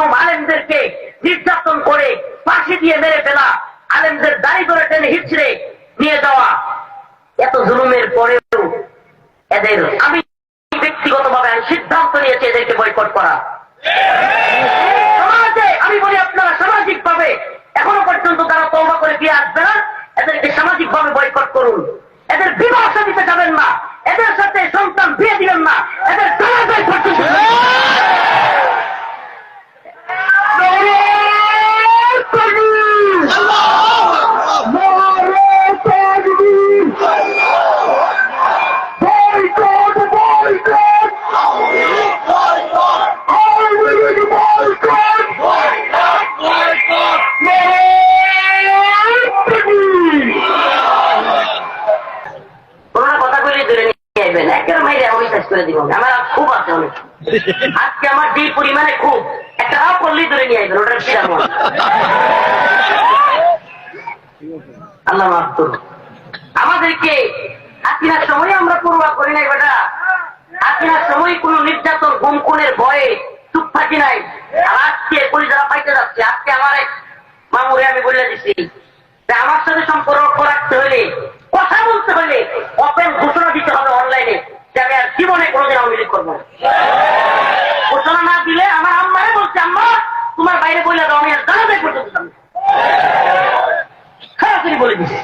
মরহুম আলেমদেরকে নির্যাতন করে ফাঁসি দিয়ে মেরে ফেলা, আলেমদের দাড়ি ধরে টেনে হিচড়ে নিয়ে যাওয়া, এত জুলুমের পরেও এদের আমি ব্যক্তিগতভাবে সিদ্ধান্ত নিয়েছি এদেরকে বয়কট করা। সমাজে আমি বলি আপনারা সামাজিক ভাবে এখনো পর্যন্ত তারা তওবা করে ফিরে আসবে না, এদেরকে সামাজিক ভাবে বয়কট করুন। এদের বিবাহ দিতে যাবেন না, এদের সাথে সন্তান বিয়ে দিবেন না, এদের জানাজায় পর্যন্ত আমার খুব আছে অনেক। আজকে আমার যে পরিমাণে খুব একটা করলেই ধরে নিয়ে আসবেন, ওটার কিরাম আল্লাহ মাফ করুন। আমাদেরকে হাসিনার সময় আমরা পড়ুয়া করি নাই বেটা, হাসিনার সময় কোন নির্যাতন গুম খুনের ভয়ে চুপ থাকি নাই। আর আজকে পরিচারা পাইতে যাচ্ছে। আজকে আমার এক মামুরে আমি বলে দিচ্ছি, আমার সাথে সম্পর্ক রাখতে হলে, কথা বলতে হলে ওপেন ঘোষণা দিতে হবে অনলাইনে যে আমি আর জীবনে কোনোদিন আওয়ামী লীগ করবো। ঘোষণা না দিলে আমার আম্মারে বলছে, আম্মা তোমার বাইরে বললে দাও, আমি আর জানাজাই পর্যন্ত সরাসরি বলে দিচ্ছে।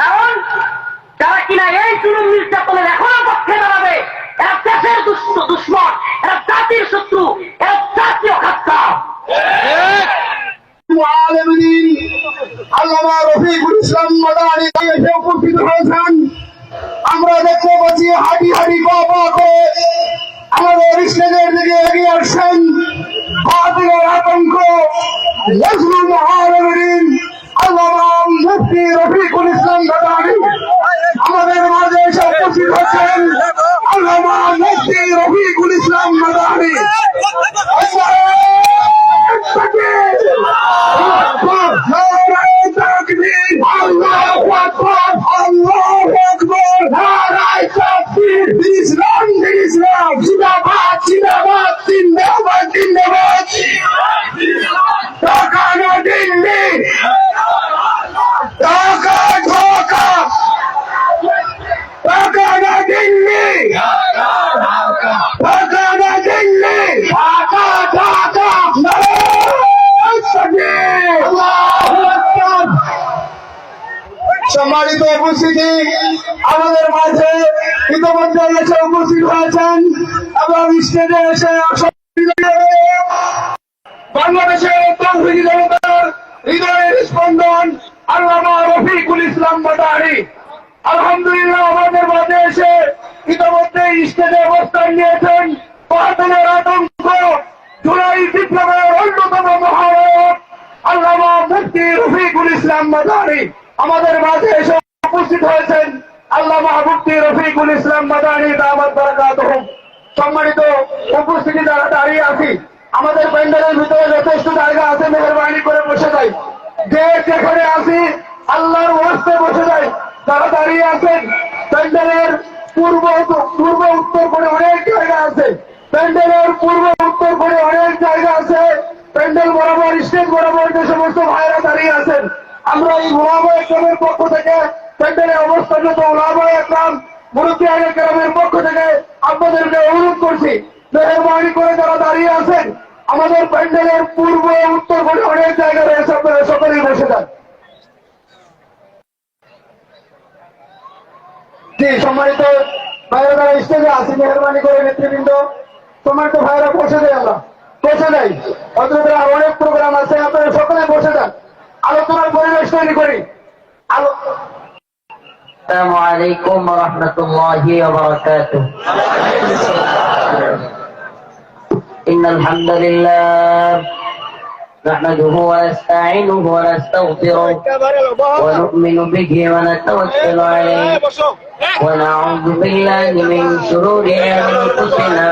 কারণ যারা কিনা এই জুলুম নির্যাতনের এখনো পক্ষে দাঁড়াবে, এরা দেশের দুশ্মন, এরা জাতির শত্রু, এরা জাতীয় খাদ্যা। আল্লামা রফিকুল ইসলাম মাদানী এসে উপস্থিত হয়েছেন। আমরা দেখতে পাচ্ছি হাঁটি হাঁটি পা পা করে আমাদের স্টেজের দিকে এগিয়ে আসছেন বাতিলের আতঙ্ক নজরুল আলমগীর আল্লামা মুফতি রফিকুল ইসলাম মাদানী আমাদের মাঝে এসে উপস্থিত হচ্ছেন। আল্লামা মুফতি রফিকুল ইসলাম মাদানী সম্মানিত উপস্থিতি, আমাদের মাঝে ইতিমধ্যে এসে উপস্থিত হয়েছেন এবং স্টেজে এসে বাংলাদেশের তৌহিদি জনতার হৃদয়ের স্পন্দন আল্লামা রফিকুল ইসলাম মাদানী আলহামদুলিল্লাহ আমাদের মাঝে এসে ইতিমধ্যে স্টেজে অবস্থান নিয়েছেন। বাতিলের আতঙ্ক জুলাই বিপ্লবের অন্যতম মহানায়ক আল্লামা মুফতি রফিকুল ইসলাম মাদানী আমাদের মাঝে এসে উপস্থিত হয়েছেন। আল্লামা মুফতি রফিকুল ইসলাম মাদানী দামাত বারাকাতুহুম। সম্মানিত উপস্থিতি যারা দাঁড়িয়ে আছি, আমাদের প্যান্ডেলের ভিতরে যথেষ্ট জায়গা আছে, মেহরবানি করে বসে যাই। যে যেখানে আছি আল্লাহর ওয়াস্তে বসে যাই। যারা দাঁড়িয়ে আছেন প্যান্ডেলের পূর্ব উত্তর করে অনেক জায়গা আছে, প্যান্ডেলের পূর্ব উত্তর করে অনেক জায়গা আছে, প্যান্ডেল বরাবর স্টেজ বরাবর যে সমস্ত ভাইরা দাঁড়িয়ে আছেন, আমরা এই উলামা একরামের পক্ষ থেকে প্যান্ডেলে অবস্থানরত উলামা একরাম মুরব্বিয়ানে কেরামের পক্ষ থেকে আপনাদেরকে অনুরোধ করছি, মেহরবানি করে যারা দাঁড়িয়ে আছেন আমাদের প্যান্ডেলের পূর্ব উত্তর করে অনেক জায়গা রয়েছে, আপনারা সকলেই বসে যান। জি, সম্মানিত ভাইরা যারা স্টেজে আছে, মেহরবানি করে নেতৃবৃন্দ, সম্মানিত ভাইরা বসে যায়, আমরা বসে যাই। অন্তত আর অনেক প্রোগ্রাম আছে, আপনারা সকলে বসে যান, আলোচনার পরিবেশ তৈরি করি। আসসালামু আলাইকুম ওয়া রাহমাতুল্লাহি ওয়া বারাকাতুহু। ইন্নাল হামদুলিল্লাহ নাহমাদুহু ওয়া নাস্তাঈনুহু ওয়া নাস্তাগফিরুহু ওয়া নু'মিনু বিহি ওয়া নাতাওয়াক্কালু আলাইহি ওয়া না'উযু বিল্লাহি মিন শুরুরি আনফুসিনা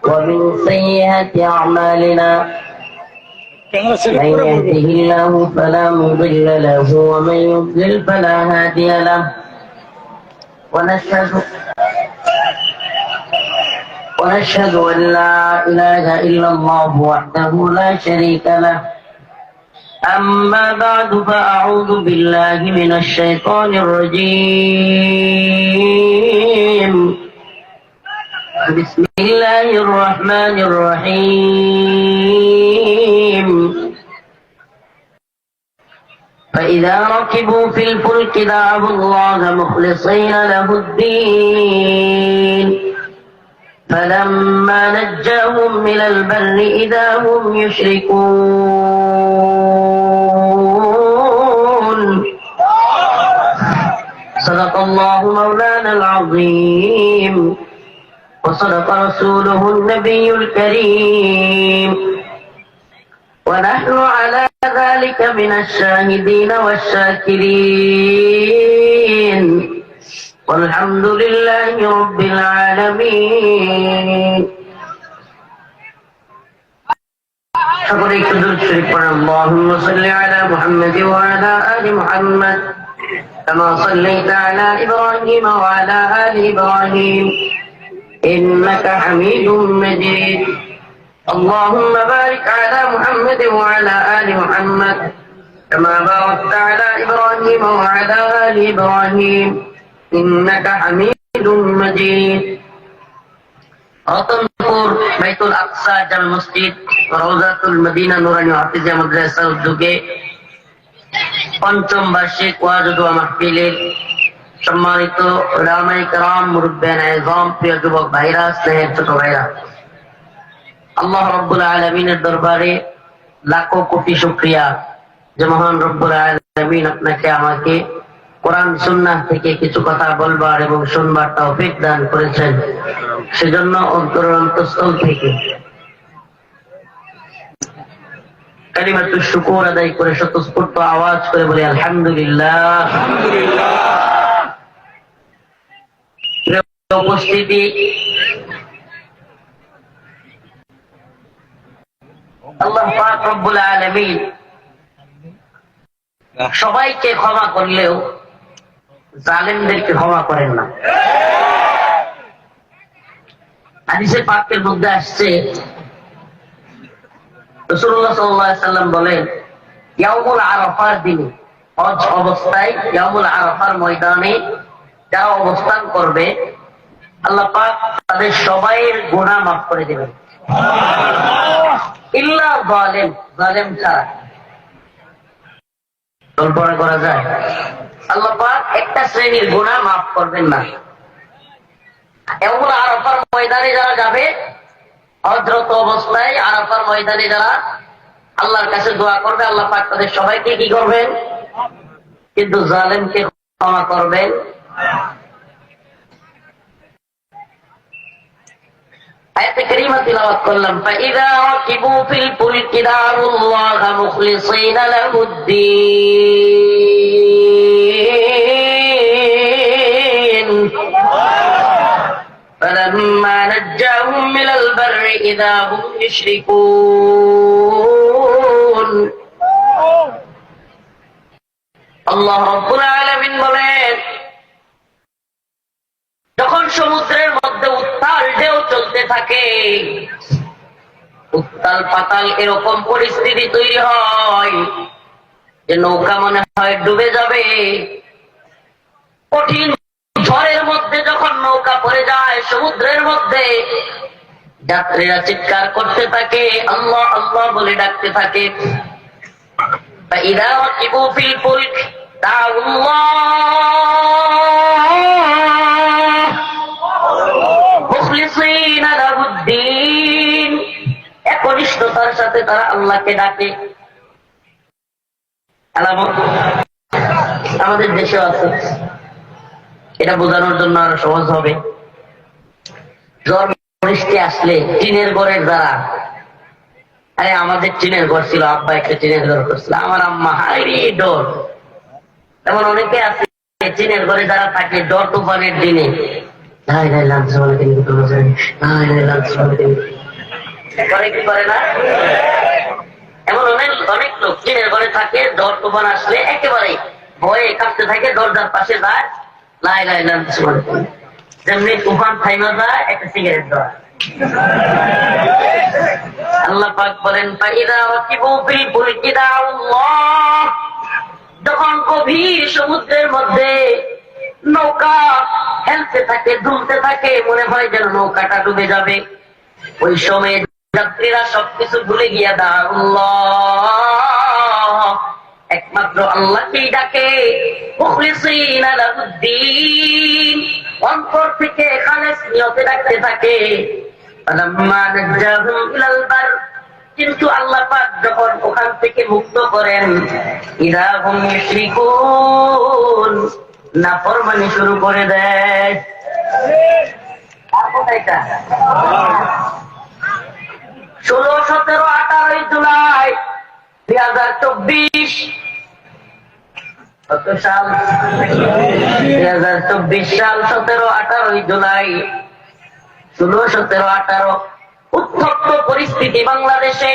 ওয়া মিন সাইয়্যাতি আ'মালিনা। من يهده الله فلا مضل له ومن يضلل فلا هادي له ونشهد أن لا إله إلا الله وحده لا شريك له. أما بعد فأعوذ بالله من الشيطان الرجيم. بسم الله الرحمن الرحيم. فإذا ركبوا في الفلك دعوا الله مخلصين له الدين فلما نجاهم إلى البر إذا هم يشركون. صدق الله مولانا العظيم وصدق رسوله النبي الكريم ونحن على ذلك من الشاهدين والشاكرين والحمد لله رب العالمين. সকলে একটু দুরূদ শরীফ পড়ুন। আল্লাহুম্মা সাল্লি আলা মুহাম্মাদ ওয়া আলা আলি মুহাম্মাদ কামা সাল্লাইতা আলা ইব্রাহিম ওয়া আলা আলি ইব্রাহিম ইন্নাকা হামিদুম মাজিদ. اللهم بارك على محمد وعلى آل محمد كما باركت على إبراهيم وعلى آل إبراهيم إنك حميد مجيد. রতনপুর বাইতুল আকসা জামে মসজিদ রওজাতুল মদিনা নুরানি হাফিজিয়া মাদ্রাসার উদ্যোগে পঞ্চম বার্ষিক ওয়াজ ও দোয়া মাহফিলের সম্মানিত উলামায়ে কেরাম, মুরব্বিয়ানে আযম, প্রিয় যুবক ভাইরা, স্নেহের ছোট ভাইরা, আল্লাহ রাব্বুল আলামিনের দরবারে লাখো কোটি শুকরিয়া যে মহান রব্বুল আলামিন আপনাকে আমাকে কোরআন সুন্নাহ থেকে কিছু কথা বলবার এবং শুনবার তৌফিক দান করেছেন। সেজন্য অন্তরের অন্তঃস্থল থেকে কালিমাতুশ শুকর আদায় করে স্বতঃস্ফূর্ত আওয়াজ করে বলি আলহামদুলিল্লাহ। উপস্থিতি, আল্লাহ পাক রব্বুল আলামিন সবাইকে ক্ষমা করলেও জালেমদেরকে ক্ষমা করেন না। হাদিসে পাকের মধ্যে আসছে, রাসূলুল্লাহ সাল্লাল্লাহু আলাইহি সাল্লাম বলেন, ইয়াউমুল আরাফার দিনে, হজ অবস্থায় ইয়াউমুল আরাফার ময়দানে যারা অবস্থান করবে আল্লাহ পাক তাদের সবাইয়ের গুনাহ মাফ করে দেবেন, ইল্লা জালেম, জালেম ছাড়া। কল্পনা করা যায় আল্লাহ পাক একটা শ্রেণীর গুনাহ মাফ করবেন না। এমন আরাফার ময়দানে যারা যাবে, হজরত অবস্থায় আরাফার ময়দানে যারা আল্লাহর কাছে দোয়া করবে, আল্লাহ পাক তাদের সবাইকে কি করবেন, কিন্তু জালেমকে ক্ষমা করবেন। আয়াতে কারীমা তিলাওয়াত করলাম, ফাইযা রাকিবু ফিল ফুলকি দা'উল্লাহ মুখলিসিনা লাহুদ্দীন ফালাম্মা নাজ্জাহুম মিনাল বাররি ইযা হুম ইউশরিকুন। আল্লাহ রাব্বুল আলামিন বলেন, যখন সমুদ্রের মধ্যে উত্তাল ঢেউ চলতে থাকে, উত্তাল পাতাল এরকম পরিস্থিতি তৈরি হয় যে নৌকা মনে হয় ডুবে যাবে। কঠিন ঝড়ের মধ্যে যখন নৌকা পড়ে যায় সমুদ্রের মধ্যে, যাত্রীরা চিৎকার করতে থাকে, আল্লাহ আল্লাহ বলে ডাকতে থাকে। ফাইযা রাকিবু ফিল ফুলক দা'উল্লাহ মুখলিসিনা লাহুদ্দীন, একনিষ্ঠতার সাথে তারা আল্লাহকে ডাকে। আমাদের দেশে আছে, এটা বোঝানোর জন্য আরো সহজ হবে। ঝড় বৃষ্টি আসলে টিনের ঘরের যারা, আরে আমাদের টিনের ঘর ছিল, আব্বা একটা টিনের ঘর করছিল, আমার আম্মা হাইরে ডর। এমন অনেকে আছে টিনের ঘরে যারা থাকে, ডর তুফানের দিনে করে না, এমন অনেক অনেক লোক টিনের ঘরে থাকে, ডর তুফান আসলে একেবারে ভয়ে কাঁপতে থাকে, দরজার পাশে যায় লাই লাই যেমনি তুফান থাইমা যায় একটা সিগারেট দেওয়া, আল্লাহ পাক বলেন ফাইদা রাকিবু ফিল ফুলকি দাআল্লাহ, যখন গভীর সমুদ্রের মধ্যে নৌকা হেলতে থাকে, দুলতে থাকে, মনে হয় যেন নৌকাটা ডুবে যাবে, ওই সময় যাত্রীরা সবকিছু ভুলে গিয়া আল্লাহ, একমাত্র আল্লাহকেই ডাকে, মুখলিসিনা লাহুদ্দিন, অন্তর থেকে খালেস নিয়তে ডাকতে থাকে। ফালাম্মা নাজ্জাহুম ইলাল বার, কিন্তু আল্লাহ পাক যখন ওখান থেকে মুক্ত করেন, ইযা হুম ইউশরিকুন, নাফরমানি শুরু করে দেয়। আর কোথায়টা 16, 17, 18 জুলাই 2024, কত সাল? 2024 সাল 17, 18 জুলাই, 16, 17, 18 উত্তপ্ত পরিস্থিতি বাংলাদেশে।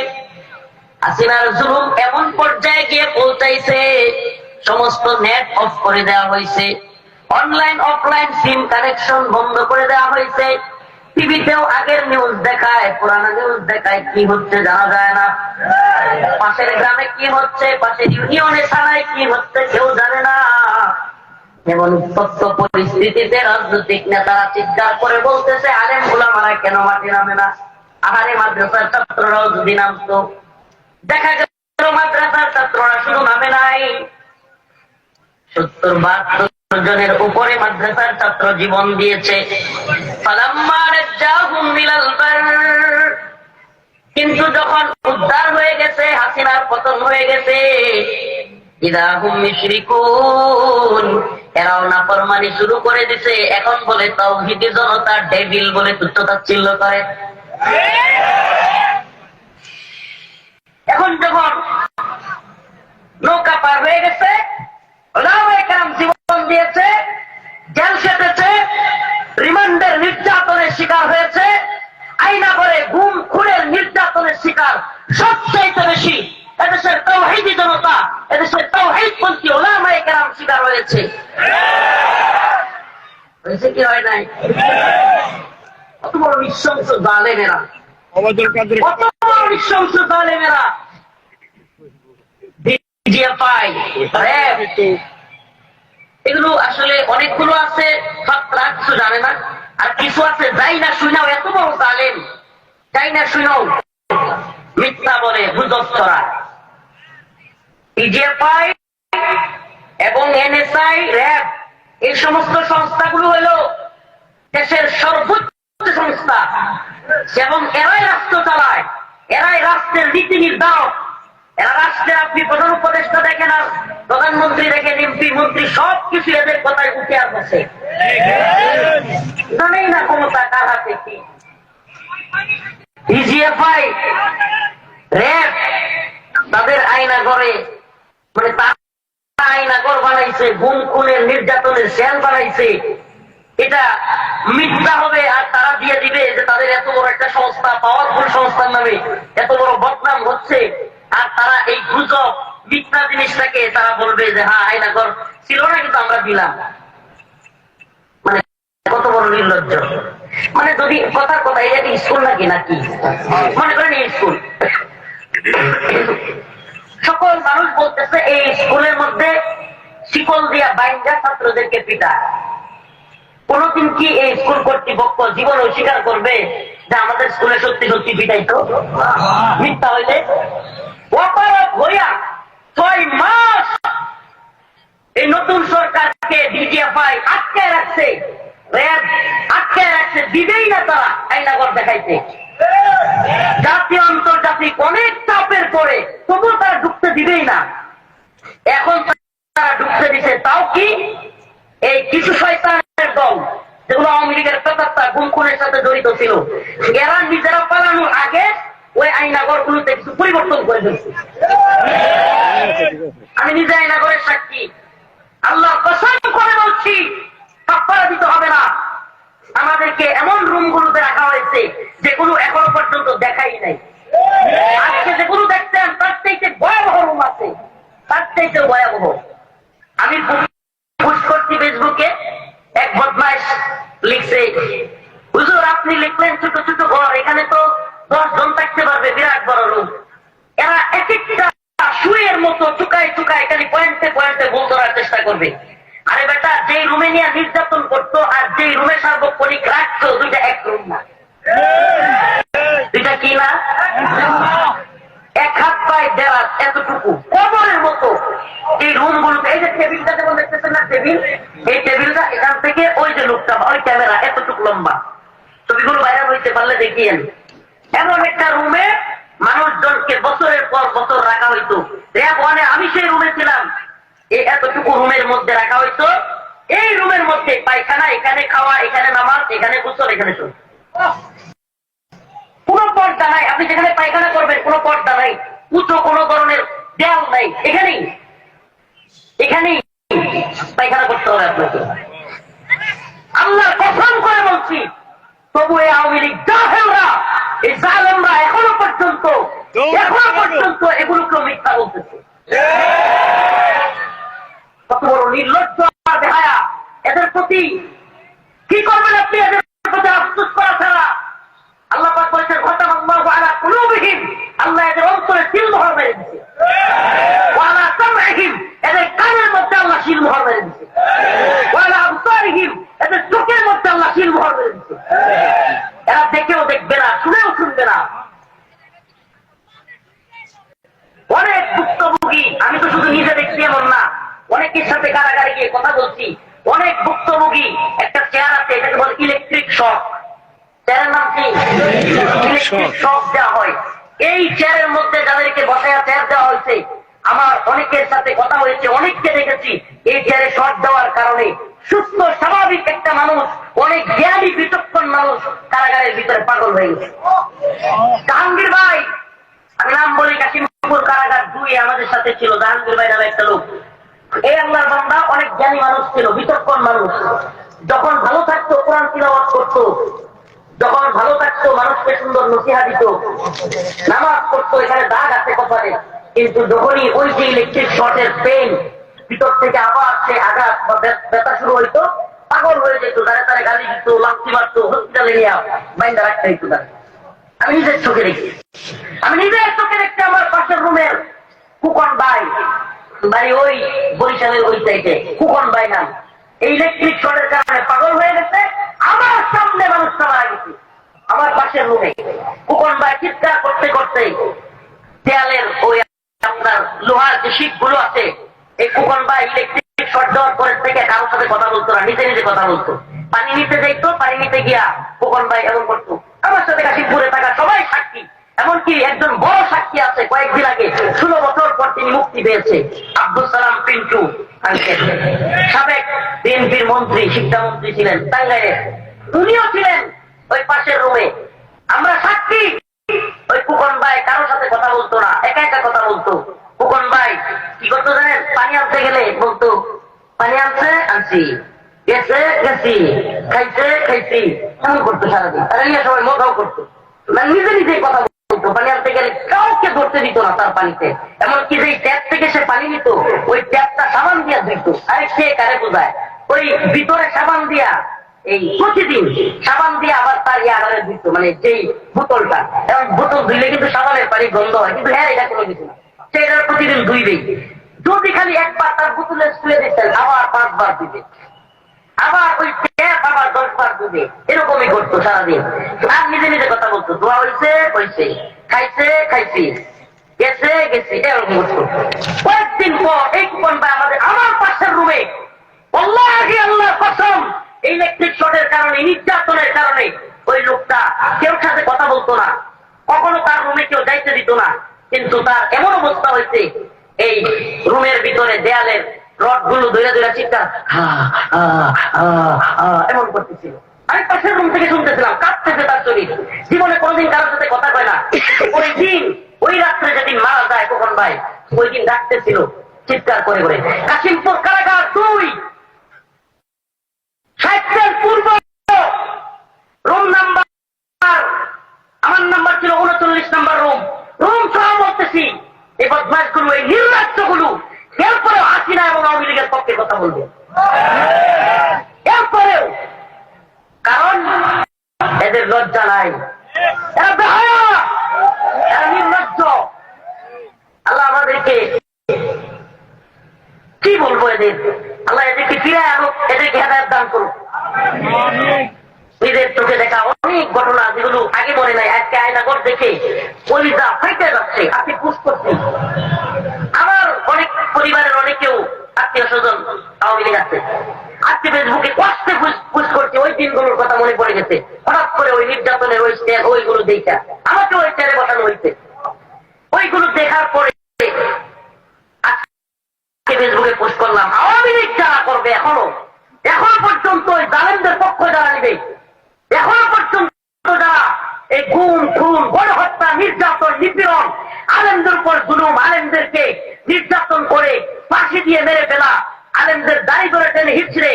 হাসিনার জুলুম এমন পর্যায়ে গিয়ে পৌঁছাইছে, সমস্ত নেট অফ করে দেওয়া হয়েছে, অনলাইন অফলাইন সিম কানেকশন বন্ধ করে দেওয়া হয়েছে, টিভিতেও আগের নিউজ দেখায়, পুরানো নিউজ দেখায়, কি হচ্ছে জানা যায় না, পাশের গ্রামে কি হচ্ছে, পাশের ইউনিয়নে থানায় কি হচ্ছে কেউ জানে না। এমন উত্তপ্ত পরিস্থিতিতে রাজনৈতিক নেতারা চিৎকার করে বলতেছে, আলেম ওলামারা কেন মাঠে নামে না? আহারে, মাদ্রাসার ছাত্ররাও যদি নামতো। দেখা গেল মাদ্রাসার ছাত্ররা শুধু নামে নাই, 70-72 জনের উপরে মাদ্রাসার ছাত্র জীবন দিয়েছে। ফালাম্মা নাজ্জাহুম ইলাল বার, কিন্তু যখন উদ্ধার হয়ে গেছে, হাসিনার পতন হয়ে গেছে, ইযা হুম ইউশরিকুন, এরাও নাফরমানি শুরু করে দিছে। এখন বলে তাওহীদি জনতা ডেভিল বলে তুচ্ছ-তাচ্ছিল্য করে। এখন যখন নৌকা পার হয়ে গেছে, ওলামায়ে কেরাম জীবন দিয়েছে, জেল খেটেছে, রিমান্ডের নির্যাতনের শিকার হয়েছে, আইনা করে গুম খুনের নির্যাতনের শিকার সবচাইতে বেশি এদেশের তাওহীদি জনতা, এদেশের তাওহীদপন্থী ওলামায়ে কেরাম শিকার হয়েছে। হয়েছে কি হয় নাই? কত বড় নৃশংস জালেমেরা, কত বড় নৃশংস জালেমেরা। ডিজিএফআই, র‍্যাব, এগুলো আসলে অনেকগুলো আছে, সবটা কিছু জানে না, আর কিছু আছে যাই না শুনাও, এত বড় জালেম, যাই না শুনাও মিথ্যা বলে, গুজব ছড়ায়। ডিজিএফআই এবং এনএসআই, র‍্যাব, এই সমস্ত সংস্থাগুলো হলো দেশের সর্বোচ্চ সংস্থা, এবং এরাই রাষ্ট্র চালায়, এরাই রাষ্ট্রের নীতি নির্ধারক, এরা রাষ্ট্রের, আপনি প্রধান উপদেষ্টা দেখেন আর প্রধানমন্ত্রী দেখেন, এমপি মন্ত্রী সবকিছু এদের কথায় উঠে আর বসে, জানেই না ক্ষমতা কার হাতে কি। ডিজিএফআই, র‍্যাব তাদের আয়না ঘরে, মানে তারা আয়না ঘর বানাইছে, গুম খুনের নির্যাতনের সেল বানাইছে, এটা মিথ্যা হবে আর তারা দিয়ে দিবে যে তাদের এত বড় একটা সংস্থা, পাওয়ারফুল সংস্থার নামে এত বড় বদনাম হচ্ছে, আর তারা এই গুজব মিথ্যা জিনিসটাকে তারা বলবে যে হ্যাঁ আয়না ঘর ছিল না কিন্তু আমরা দিলাম। মানে কত বড় নির্লজ্জ। মানে যদি কথার কথা, এটা কি স্কুল নাকি নাকি মনে করেন এই স্কুল, সকল মানুষ বলতেছে এই স্কুলের মধ্যে শিকল দিয়া বাইন্দা ছাত্রদেরকে পিটায়। কোনদিন কি এই স্কুল কর্তৃপক্ষ জীবন অস্বীকার করবে যে আমাদের স্কুলে সত্যি সত্যি পিটাইতো? মিথ্যা হইলে অপরাধ হইয়া 6 মাস এই নতুন সরকারকে ডিজিএফআই আটকে রাখছে, র‍্যাব আটকে রাখছে, দিবেই না তারা আইনাগর দেখাইতে। জাতীয় আন্তর্জাতিক অনেক চাপের পরে তবুও তারা ঢুকতে দিবেই না। এখন তারা ঢুকতে দিছে, তাও কি এই কিছু শয়তানের দল যেগুলো আওয়ামী লীগের পেতাত্তা গুম খুনের সাথে জড়িত ছিল, এরা নিজেরা পালানোর আগে ওই আইনাগর গুলোতে কিছু পরিবর্তন করে দিচ্ছে। আমি নিজে আইনাগরের সাক্ষী, আল্লাহ কসম করে বলছি, কাফারা দিতে হবে না। আমাদেরকে এমন রুম গুলোতে রাখা হয়েছে যেগুলো এখনো পর্যন্ত দেখাই নাই। আজকে যেগুলো দেখছেন তার চাইতে ভয়াবহ রুম আছে, তার চাইতে ভয়াবহ। আমি পোস্ট করছি ফেসবুকে, এক বদমাইশ লিখছে, হুজুর আপনি লিখলেন ছোট ছোট ঘর, এখানে তো 10 জন থাকতে পারবে, বিরাট বড় রুম। এরা এক একটা শুয়ের মতো চুকায় চুকায় খালি পয়েন্টে পয়েন্টে ভুল ধরার চেষ্টা করবে। আরে বেটা, যেই রুমে নিয়ে নির্যাতন করতো আর যেই রুমে সার্বক্ষণিক রাখতো, দুইটা এক রুম না? দুইটা কি না? এক হাত পায়ে দেওয়ার এতটুকু কবরের মতো এই রুম গুলোতে। এই যে টেবিলটা যেমন দেখতেছেন না, টেবিল, এই টেবিলটা এখান থেকে ওই যে লোকটা, ওই ক্যামেরা এতটুকু লম্বা, ছবিগুলো বাইরে হইতে পারলে দেখিয়েন। এমন একটা রুমে মানুষজনকে বছরের পর বছর রাখা হইতো। আমি সেই রুমে ছিলাম, এই এতটুকু রুমের মধ্যে রাখা হইতো। এই রুমের মধ্যে পায়খানা, এখানে খাওয়া, এখানে নামাজ, এখানে গোসল, এখানে শোন। কোন পর্দা নাই, আপনি যেখানে পায়খানা করবেন কোন পর্দা নাই, উঁচু কোন ধরনের দেয়াল নাই, এখানেই এখানেই পায়খানা করতে হবে আপনাকে। আল্লাহ কসম করে বলছি, তবু এই আওয়ামী লীগ জাহেলরা, এই জালেমরা এখনো পর্যন্ত এগুলোকেও মিথ্যা বলতেছে। কত বড় নির্লজ্জ আর বেহায়া এদের প্রতি! কি করবেন আপনি এদের প্রতি আফসোস করা ছাড়া? আল্লাহ পাক বলেছেন খাতামাল্লাহু আলা কুলুবিহিম, আল্লাহ এদের অন্তরে সিলমোহর মেরে দিয়েছে। ওয়া আলা সামঈহিম, এদের কানের মধ্যে আল্লাহ সিলমোহর মেরে দিয়েছে। ওয়া আলা আবসারিহিম, এদের চোখের মধ্যে আল্লাহ সিলমোহর মেরে দিয়েছে। এরা দেখেও দেখবে না, শুনেও শুনবে না। অনেক ভুক্তভোগী, আমি তো শুধু নিজে দেখছি এমন না, অনেকের সাথে কারাগারে গিয়ে কথা বলছি। অনেক ভুক্তভোগী, একটা চেয়ার আছে, এটাকে বলে ইলেকট্রিক শক। চেয়ারের নাম কি? ইলেকট্রিক শক দেওয়া হয়। এই চেয়ারের মধ্যে যাদেরকে বসায়া চেয়ার দেওয়া হয়েছে, আমার অনেকের সাথে কথা হয়েছে, অনেককে দেখেছি এই চেয়ারে শক দেওয়ার কারণে সুস্থ স্বাভাবিক একটা মানুষ, অনেক জ্ঞানী বিচক্ষণ মানুষ কারাগারের ভিতরে পাগল হয়ে গেছে। জাহাঙ্গীর ভাই, আমি নাম বলি, কাশিমপুর কারাগার 2 আমাদের সাথে ছিল জাহাঙ্গীর ভাই নামে একটা লোক। এই আল্লাহর বান্দা অনেক জ্ঞানী মানুষ ছিল, বিচক্ষণ মানুষ। যখন ভালো থাকতো কোরআন তিলাওয়াত করতো, যখন ভালো থাকতো মানুষকে সুন্দর নসিহত দিত, নামাজ পড়তো, এখানে দাগ আছে কপালে। কিন্তু যখনই ওই যে ইলেকট্রিক শর্টের পেন ভিতর থেকে আবার সে আঘাত বা ব্যথা শুরু হইতো, পাগল হয়ে যেত, দাঁড়ে তারে গালি দিত, লাথি মারতো, হসপিটালে নিয়ে বাইন্দা রাখতে হইতো। আমি নিজের চোখে দেখি, আমার পাশের রুমের কুকন ভাই, বাড়ি ওই বরিশালের ওই সাইডে, কুকন ভাই নাম, এই ইলেকট্রিক শর্টের কারণে পাগল হয়ে গেছে। আমার সামনে মানুষটা মারা গেছে, আমার পাশের রুমে। কুকন ভাই চিৎকার করতে করতে দেয়ালের ওই আপনার লোহার যে শীট গুলো আছে, এই কুকন ভাই ইলেকট্রিক শর্ট দেওয়ার পরের থেকে কারোর সাথে কথা বলতো না, নিজে নিজে কথা বলতো। পানি নিতে যাইতো, পানি নিতে গিয়া কুকন ভাই এমন করতো। আমার সাথে কাশিমপুরে থাকা সবাই সাক্ষী, এমনকি একজন বড় সাক্ষী আছে, কয়েকদিন আগে 16 বছর পর তিনি মুক্তি পেয়েছে, আব্দুল সালাম পিন্টু, সাবেক বিএনপির মন্ত্রী, শিক্ষামন্ত্রী ছিলেন টাঙ্গাইলে। উনিও ছিলেন ওই পাশের রুমে। আমরা সাক্ষী, ওই কুকন ভাই কারোর সাথে কথা বলতো না, একা একা কথা বলতো। কুকন ভাই কি করতো জানেন? পানি আনতে গেলে বলতো, পানি আনছে, আনছি, গেছে, গেছি, খাইছে, খাইছি, এমন করতো সারাদিন। আর এই সবাই মজাও করতো, নিজে নিজে কথা বলতো। পানি আনতে গেলে কাউকে ধরতে দিত না তার পানিতে। এমনকি যে ট্যাপ থেকে সে পানি নিত, ওই ট্যাপটা সাবান দিয়া ধুইত। আরে সে কারে বোঝায়, ওই ভিতরে সাবান দিয়া, এই প্রতিদিন সাবান দিয়ে আবার তার আগারে ধুইত, মানে যেই বোতলটা। এবং বোতল ধুইলে কিন্তু সাবানের পানি গন্ধ হয়, কিন্তু হ্যাঁ এটা কোনো কিছু না, সে এটা প্রতিদিন ধুইবেই। যদি খালি একবার তার বোতলে শুয়ে দিতেন, আবার 5 বার দিবে, আবার ওই ট্যাপ আবার 10 বার দিবে, এরকমই করতো সারাদিন। আর নিজে নিজে কথা বলতো, দোয়া হয়েছে হয়েছে, খাইছে খাইছি, গেছে গেছি, এরকম করতো। কয়েকদিন পর এই কুপন ভাই আমার পাশের রুমে, আল্লাহি আল্লাহ কসম, ইলেকট্রিক শর্টের কারণে, নির্যাতনের কারণে ওই লোকটা কেউ সাথে কথা বলতো না, কখনো তার রুমে কেউ যাইতে দিত না। কিন্তু তার এমন অবস্থা হয়েছে, এই রুমের ভিতরে দেয়ালের রড গুলো ধরে ধরে চিৎকার এমন করতেছিল। আমি পাশের রুম থেকে শুনতেছিলাম, কাঁদতেছে তার শরীর। জীবনে কোনোদিন কারোর সাথে কথা কয় না। ওই দিন, ওই রাত্রে যেদিন মারা যায় কুকন ভাই, ওই দিন ডাকতেছিল চিৎকার করে করে, কাশিমপুর কারাগার 2, 60 পূর্ব, রুম নাম্বার, আমার নাম্বার ছিল 39 নাম্বার রুম। রুম সহ বলতেছি, এই বদমাশ গুলো, এই নির্লজ্জ গুলো এরপরেও হাসিনা এবং আওয়ামী লীগের পক্ষে কথা বলবে, এরপরেও। কারণ এদের লজ্জা নাই, এরা বেহায়া, এরা নির্লজ্জ। আল্লাহ আমাদেরকে কি বলবো এদের, আল্লাহ এদেরকে ফিরে আনুক, এদেরকে হেদায়েত দান করুক। নিজের চোখে দেখা অনেক ঘটনা যেগুলো আগে মনে নাই, আজকে আয়নাগর দেখে কলিজা ফাইটে যাচ্ছে। আপনি পুষ করছেন, আমার অনেক পরিবারের অনেকেও আত্মীয় স্বজন আওয়ামী লীগ আছে, আজকে ফেসবুকে কষ্টে পুষ করছে, ওই দিনগুলোর কথা মনে পড়ে গেছে। হঠাৎ করে ওই নির্যাতনের ওই স্টেপ, ওইগুলো দেখা আমাকে ওই চেয়ারে বসানো হয়েছে। ওইগুলো দেখার পরে ফেসবুকে পোস্ট করলাম, আওয়ামী লীগ যারা করবে এখনো পর্যন্ত ওই জালেমদের পক্ষ যারা নিবে, এখনো পর্যন্ত যারা এই খুন খুন গণহত্যা নির্যাতন নিপীড়ন আলেমদের উপর জুলুম, আলেমদেরকে নির্যাতন করে ফাঁসি দিয়ে মেরে ফেলা, আলেমদের দাড়ি ধরে টেনে হিচড়ে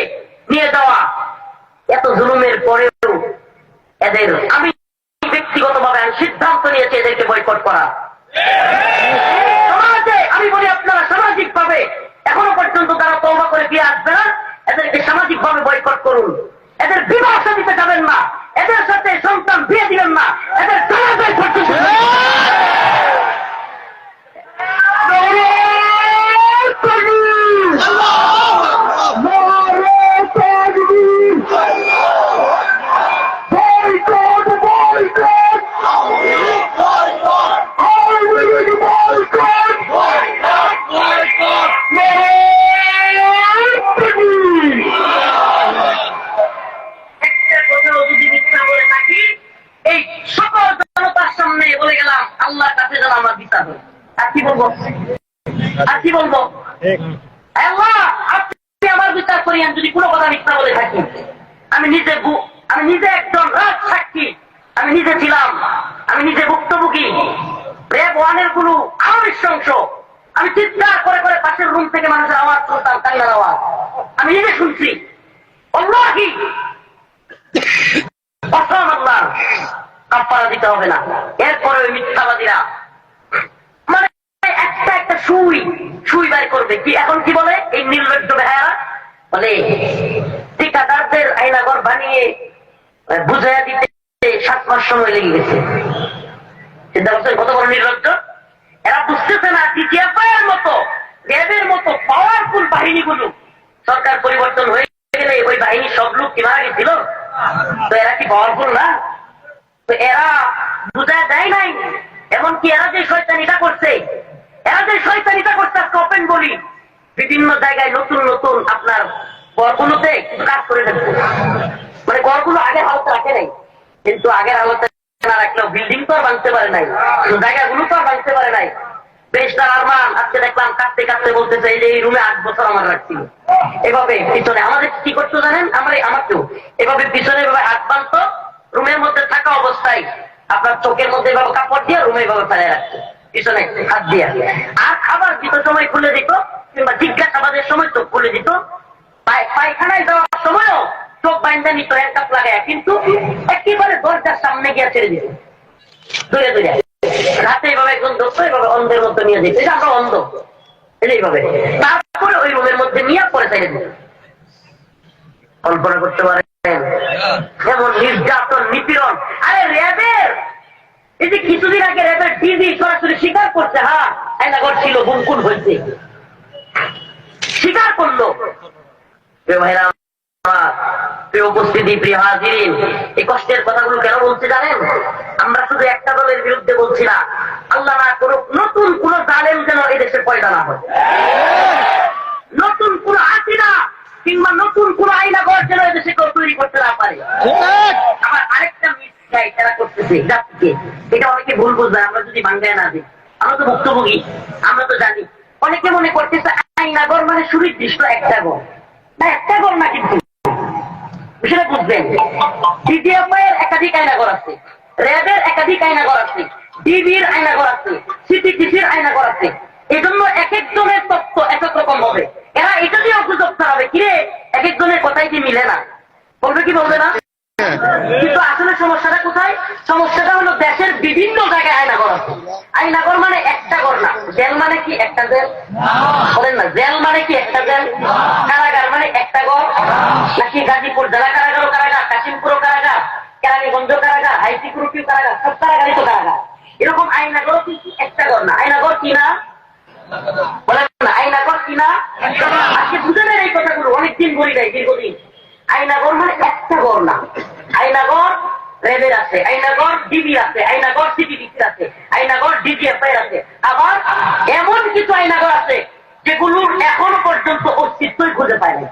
নিয়ে যাওয়া, এত জুলুমের পরেও এদের আমি ব্যক্তিগতভাবে সিদ্ধান্ত নিয়েছি এদেরকে বয়কট করা। সমাজে আমি বলি আপনারা সামাজিক ভাবে এখনো পর্যন্ত তারা তওবা করে ফিরে আসবে না, এদেরকে সামাজিক ভাবে বয়কট করুন। এদের বিবাহ দিতে যাবেন না, এদের সাথে সন্তান বিয়ে দিবেন না, এদের জানাজায় করতে এই সকল জনতার সামনে বলে গেলাম আল্লাহর কাছে যেন আমার বিচার হয়। আর কি বলবো, আর কি বলবো? আল্লাহ আপনি আমার বিচার করিয়েন যদি কোনো কথা মিথ্যা বলে থাকি। আমি নিজে একজন রাজ সাক্ষী, আমি নিজে ছিলাম, আমি নিজে ভুক্তভোগী। র্যাব ওয়ানের কোন নৃশংস, আমি চিৎকার করে করে পাশের রুম থেকে মানুষের আওয়াজ শুনতাম, কান্নার আওয়াজ আমি নিজে শুনছি। আল্লাহি কসম আল্লাহ, কাফারা দিতে হবে না। এরপরে ওই মিথ্যাবাদীরা মানে একটা একটা সুই বের করবে। কি এখন কি বলে এই নির্লজ্জ বেহায়া বলে ঠিকাদারদের আয়নাঘর বানিয়ে বুঝাইয়া দিতে 7 মাস সময় লেগে গেছে। চিন্তা করছেন কত বড় নির্লজ্জ? এরা বুঝতেছে না ডিজিএফআই এর মতো র্যাবের মতো পাওয়ারফুল বাহিনীগুলো সরকার পরিবর্তন হয়ে গেলে ওই বাহিনী সব লোক কি মারা গেছিল, তো এরা কি পাওয়ারফুল না? তো এরা বুঝায় দেয় নাই। এমনকি এরা যে শয়তানিটা করছে, আজকে ওপেন বলি বিভিন্ন জায়গায় নতুন নতুন আপনার ঘরগুলোতে কাজ করে রাখছে। মানে ঘরগুলো আগের হালতে রাখে নাই, কিন্তু আগের হালতে না রাখলেও বিল্ডিং তো আর ভাঙতে পারে নাই, জায়গাগুলো তো আর ভাঙতে পারে নাই। বেশটার আরমান আজকে দেখলাম কাঁদতে কাঁদতে বলতেছে এই যে এই রুমে 8 বছর আমার রাখছিল। এভাবে পিছনে আমাদের কি করতো জানেন, আমাকেও এভাবে পিছনে এভাবে হাত বাঁধতো, রুমের মধ্যে থাকা অবস্থায় আপনার চোখের মধ্যে এভাবে কাপড় দিয়ে রুমে এভাবে ফেলে রাখতো পিছনে হাত দিয়ে। আর খাবার দিত সময় খুলে দিত, কিংবা জিজ্ঞাসাবাদের সময় চোখ খুলে দিত, পায়খানায় যাওয়ার সময়ও চোখ বাইন্দা নিত হ্যান্ডকাপ লাগায়, কিন্তু একেবারে দরজার সামনে গিয়ে ছেড়ে দিত দূরে দূরে। রাতে এইভাবে একজন ধরতো, এইভাবে অন্ধের মধ্যে নিয়ে দিত, এটা আমরা অন্ধ এইভাবে। তারপরে ওই রুমের মধ্যে নিয়ে পরে ছেড়ে দিত। কল্পনা করতে পারেন যেমন নির্যাতন নিপীড়ন। আরে র্যাবের এই যে কিছুদিন আগে র্যাবের ডিজি সরাসরি স্বীকার করছে, হ্যাঁ আয়নাঘর ছিল, গুমকুন হয়েছে, স্বীকার করলো। প্রিয় উপস্থিতি, প্রিয় হাজিরিন, এই কষ্টের কথাগুলো কেন বলছে জানেন? আমরা শুধু একটা দলের বিরুদ্ধে বলছি না, আল্লাহ না করুক নতুন কোন জালেম যেন এই দেশে পয়দা না হয়, নতুন কোন আকিদা কিংবা নতুন কোন আইনাঘর যেন এই দেশে কেউ তৈরি করতে না পারে। আমার আরেকটা মিথ্যাই তারা করতেছে জাতিকে, এটা অনেকে ভুল বুঝবে। আমরা যদি বাংলায় না দিই, আমরা তো ভুক্তভোগী, আমরা তো জানি। অনেকে মনে করতেছে আইনাঘর মানে সুনির্দিষ্ট একটা ঘর, না একটা ঘর না, কিন্তু সেটা বুঝবেন ডিজিএফআই এর একাধিক আয়নাঘর আছে, র্যাবের একাধিক আয়নাঘর আছে, ডিবির আয়নাঘর আছে, সিটিটিসির আয়নাঘর আছে। এই জন্য এক একজনের তথ্য এক এক রকম হবে। এরা এটা দিয়ে অভিযোগ করাবে, কিরে এক একজনের কথাই কি মিলে না, বলবে কি বলবে না? কিন্তু আসলে সমস্যাটা কোথায়? সমস্যাটা হলো দেশের বিভিন্ন জায়গায় আয়নাঘর আছে। আয়নাঘর মানে একটা ঘর না। জেল মানে কি একটা জেল? বলেন না, জেল মানে কি একটা জেল? কারাগার মানে একটা ঘর নাকি? গাজীপুর জেলা কারাগার, কারাগার কাশিমপুর কারাগার, কেরানীগঞ্জ কারাগার, মাইক্রোফিউ কারাগার, সব কারাগারই তো কারাগার। এরকম আয়নাগর কিন্তু একটা ঘর না। আয়নাগর কি না বলেন না? আয়নাগর কি না? আজকে বুঝে নেন এই কথাগুলো, অনেকদিন বলি নাই, দীর্ঘদিন। আয়নাগর মানে একটা ঘর না। আয়নাগর রেলের আছে, আয়নাগর ডিবি আছে, আয়নাগর সিটিডিসি আছে, আয়নাগর ডিজিএফআই আছে। আবার এমন কিছু আয়নাগর আছে যেগুলোর এখনো পর্যন্ত অস্তিত্বই খুঁজে পায় না।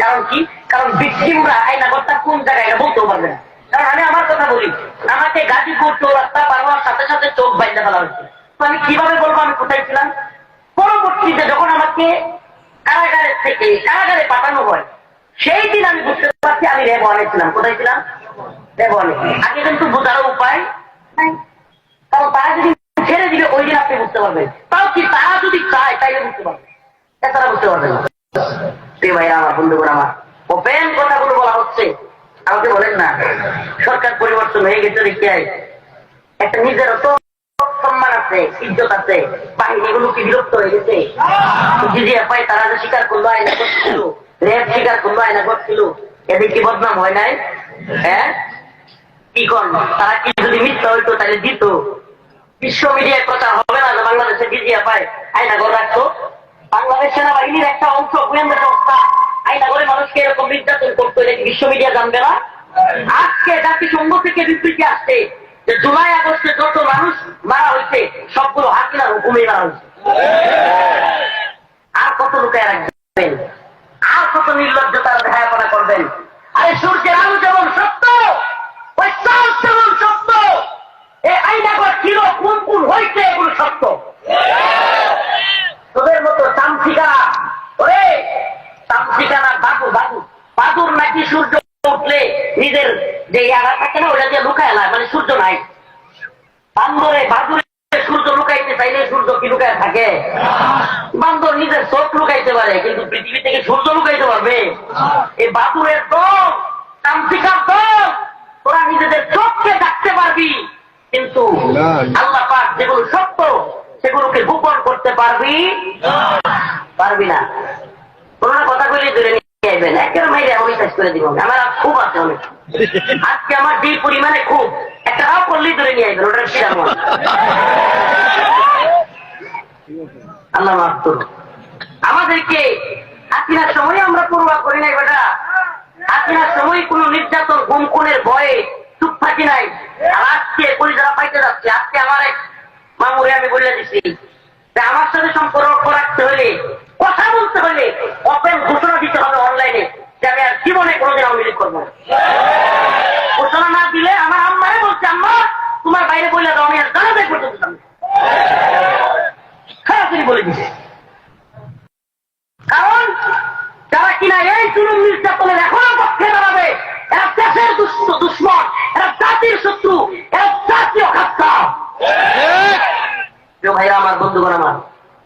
কারণ কি? কারণ ভিকটিমরা আয়নাগরটা কোন জায়গায় এটা বলতেও পারবে না। কারণ আমি আমার কথা বলি, আমাকে গাজীপুর চৌরাস্তা পার হওয়ার সাথে সাথে চোখ বাইরে ফেলা হয়েছে। তো আমি কিভাবে বলবো আমি কোথায় ছিলাম? পরবর্তীতে যখন আমাকে কারাগারের থেকে কারাগারে পাঠানো হয়, সেই দিন আমি বুঝতে পারছি আমি রেব ওয়ানে ছিলাম। কোথায় ছিলাম? রেব ওয়ানে। আগে কিন্তু বোঝারও উপায় নাই, কারণ তারা যদি ছেড়ে দিবে ওই দিন আপনি বুঝতে পারবেন। তাও কি তারা যদি চায় তাইলে বুঝতে পারবেন, এছাড়া বুঝতে পারবেন না। ভাইরা আমার, বন্ধুগণ আমার, ওপেন কথাগুলো বলা হচ্ছে। আমাকে বলেন না সরকার পরিবর্তন হয়ে গেছে, দেখতে একটা নিজেরও তো সম্মান আছে, ইজ্জত আছে, বাহিনীগুলো কি বিরক্ত হয়ে গেছে? জিজিএফআই তারা যে স্বীকার করলো আয়না করছিল, রেপ স্বীকার করলো আয়না করছিল, এদের কি বদনাম হয় নাই? হ্যাঁ, কি কর্ম? তারা কি যদি মিথ্যা হইতো তাহলে দিত? বিশ্ব মিডিয়ায় প্রচার হবে না বাংলাদেশে জিজিএফআই আয়নাগর রাখতো? বাংলাদেশ সেনাবাহিনীর একটা অংশ গোয়েন্দা সংস্থা আয়নাগরে মানুষকে এরকম নির্যাতন করতো, এটা বিশ্ব মিডিয়া জানবে না? আজকে জাতিসংঘ থেকে বিবৃতি আসছে যে জুলাই আগস্টে যত মানুষ মারা হয়েছে সবগুলো হাসিনার হুকুমে মারা হয়েছে। আর কত লুকায় রাখবেন? আর কত নির্লজ্জতার ধায়াপনা করবেন? আরে সূর্যের আলো যেমন সত্য, ওই চাল যেমন সত্য, এই আইনাগর ছিল, কোন কোন হয়েছে এগুলো সত্য। তোদের মতো চামচিকা, ওরে চামচিকা না, বাদুর বাদুর বাদুর নাকি সূর্য উঠলে নিজের যে ইয়ারা থাকে না ওটা দিয়ে লুকায় না, মানে সূর্য নাই। বান্দরে বাদুরে সূর্য লুকাইতে চাইলে সূর্য কি লুকায় থাকে? বান্দর নিজের চোখ লুকাইতে পারে, কিন্তু পৃথিবী থেকে সূর্য লুকাইতে পারবে? এই বাদুরের দল, চামচিকার দল, তোরা নিজেদের চোখকে ডাকতে পারবি, কিন্তু আল্লাহ পাক যেগুলো সত্য সেগুলোকে গোপন করতে পারবি না। তোমরা কথা বলে ধরে নিয়ে আসবেন, একের মাইরে আমি শেষ করে দিব। আমার খুব আছে অনেক, আজকে আমার যে পরিমাণে খুব, একটা রাও করলেই ধরে নিয়ে আসবেন, ওটা কি জানো? আল্লাহ মাফ করুন আমাদেরকে। হাসিনার সময় আমরা পড়ুয়া করি নাই বেটা। হাসিনার সময় কোন নির্যাতন গুম খুনের ভয়ে চুপ থাকি নাই। আর আজকে পরিচয় পাইতে যাচ্ছে। আজকে আমার এক মামুরে আমি বলে দিচ্ছি, আমার সাথে সম্পর্ক রাখতে হলে, কথা বলতে হলে ওপেন ঘোষণা দিতে হবে অনলাইনে যে আমি আর জীবনে কোনোদিন আওয়ামী লীগ করবো না। ঘোষণা না দিলে আমার আম্মারে বলছে, আম্মা তোমার বাইরে বললে দাও, আমি আর জানাজাই করতে দিতাম না। সরাসরি বলে দিচ্ছে। কারণ যারা কিনা এই জুলুম নির্যাতনের এখনো পক্ষে দাঁড়াবে, এরা দেশের দুশ্মন, এরা জাতির শত্রু, এরা জাতীয় খাতা। ভাইরা আমার, বন্ধুগণ আমার,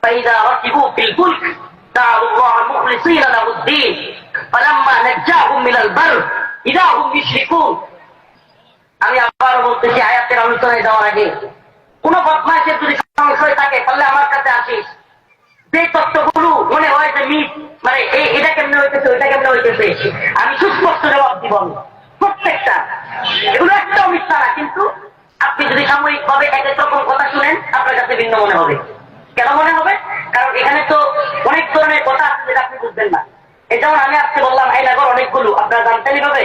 فإذا ركبوا في الفلك دعوا الله مخلصين له الدين فلما نجاهم من البر إذا هم يشركون। আমি আবার বলতেছি, আয়াতের আলোচনায় যাওয়ার আগে, কোন বদমাইশের যদি সংশয় থাকে তাহলে আমার কাছে আসিস। যে তত্ত্বগুলো মনে হয় যে মিথ, মানে এটা কেমনে হইতেছে ওইটা কেমনে হইতেছে, আমি সুস্পষ্ট জবাব দিব। প্রত্যেকটা এগুলো একটাও মিথ্যা না, কিন্তু আপনি যদি সাময়িক ভাবে এক এক রকম কথা শুনেন আপনার কাছে ভিন্ন মনে হবে। কেন মনে হবে? কারণ এখানে তো অনেক ধরনের কথা আছে যেটা আপনি বুঝবেন না। এই যেমন আমি আজকে বললাম আইনাগর অনেকগুলো, আপনারা জানতেন এইভাবে?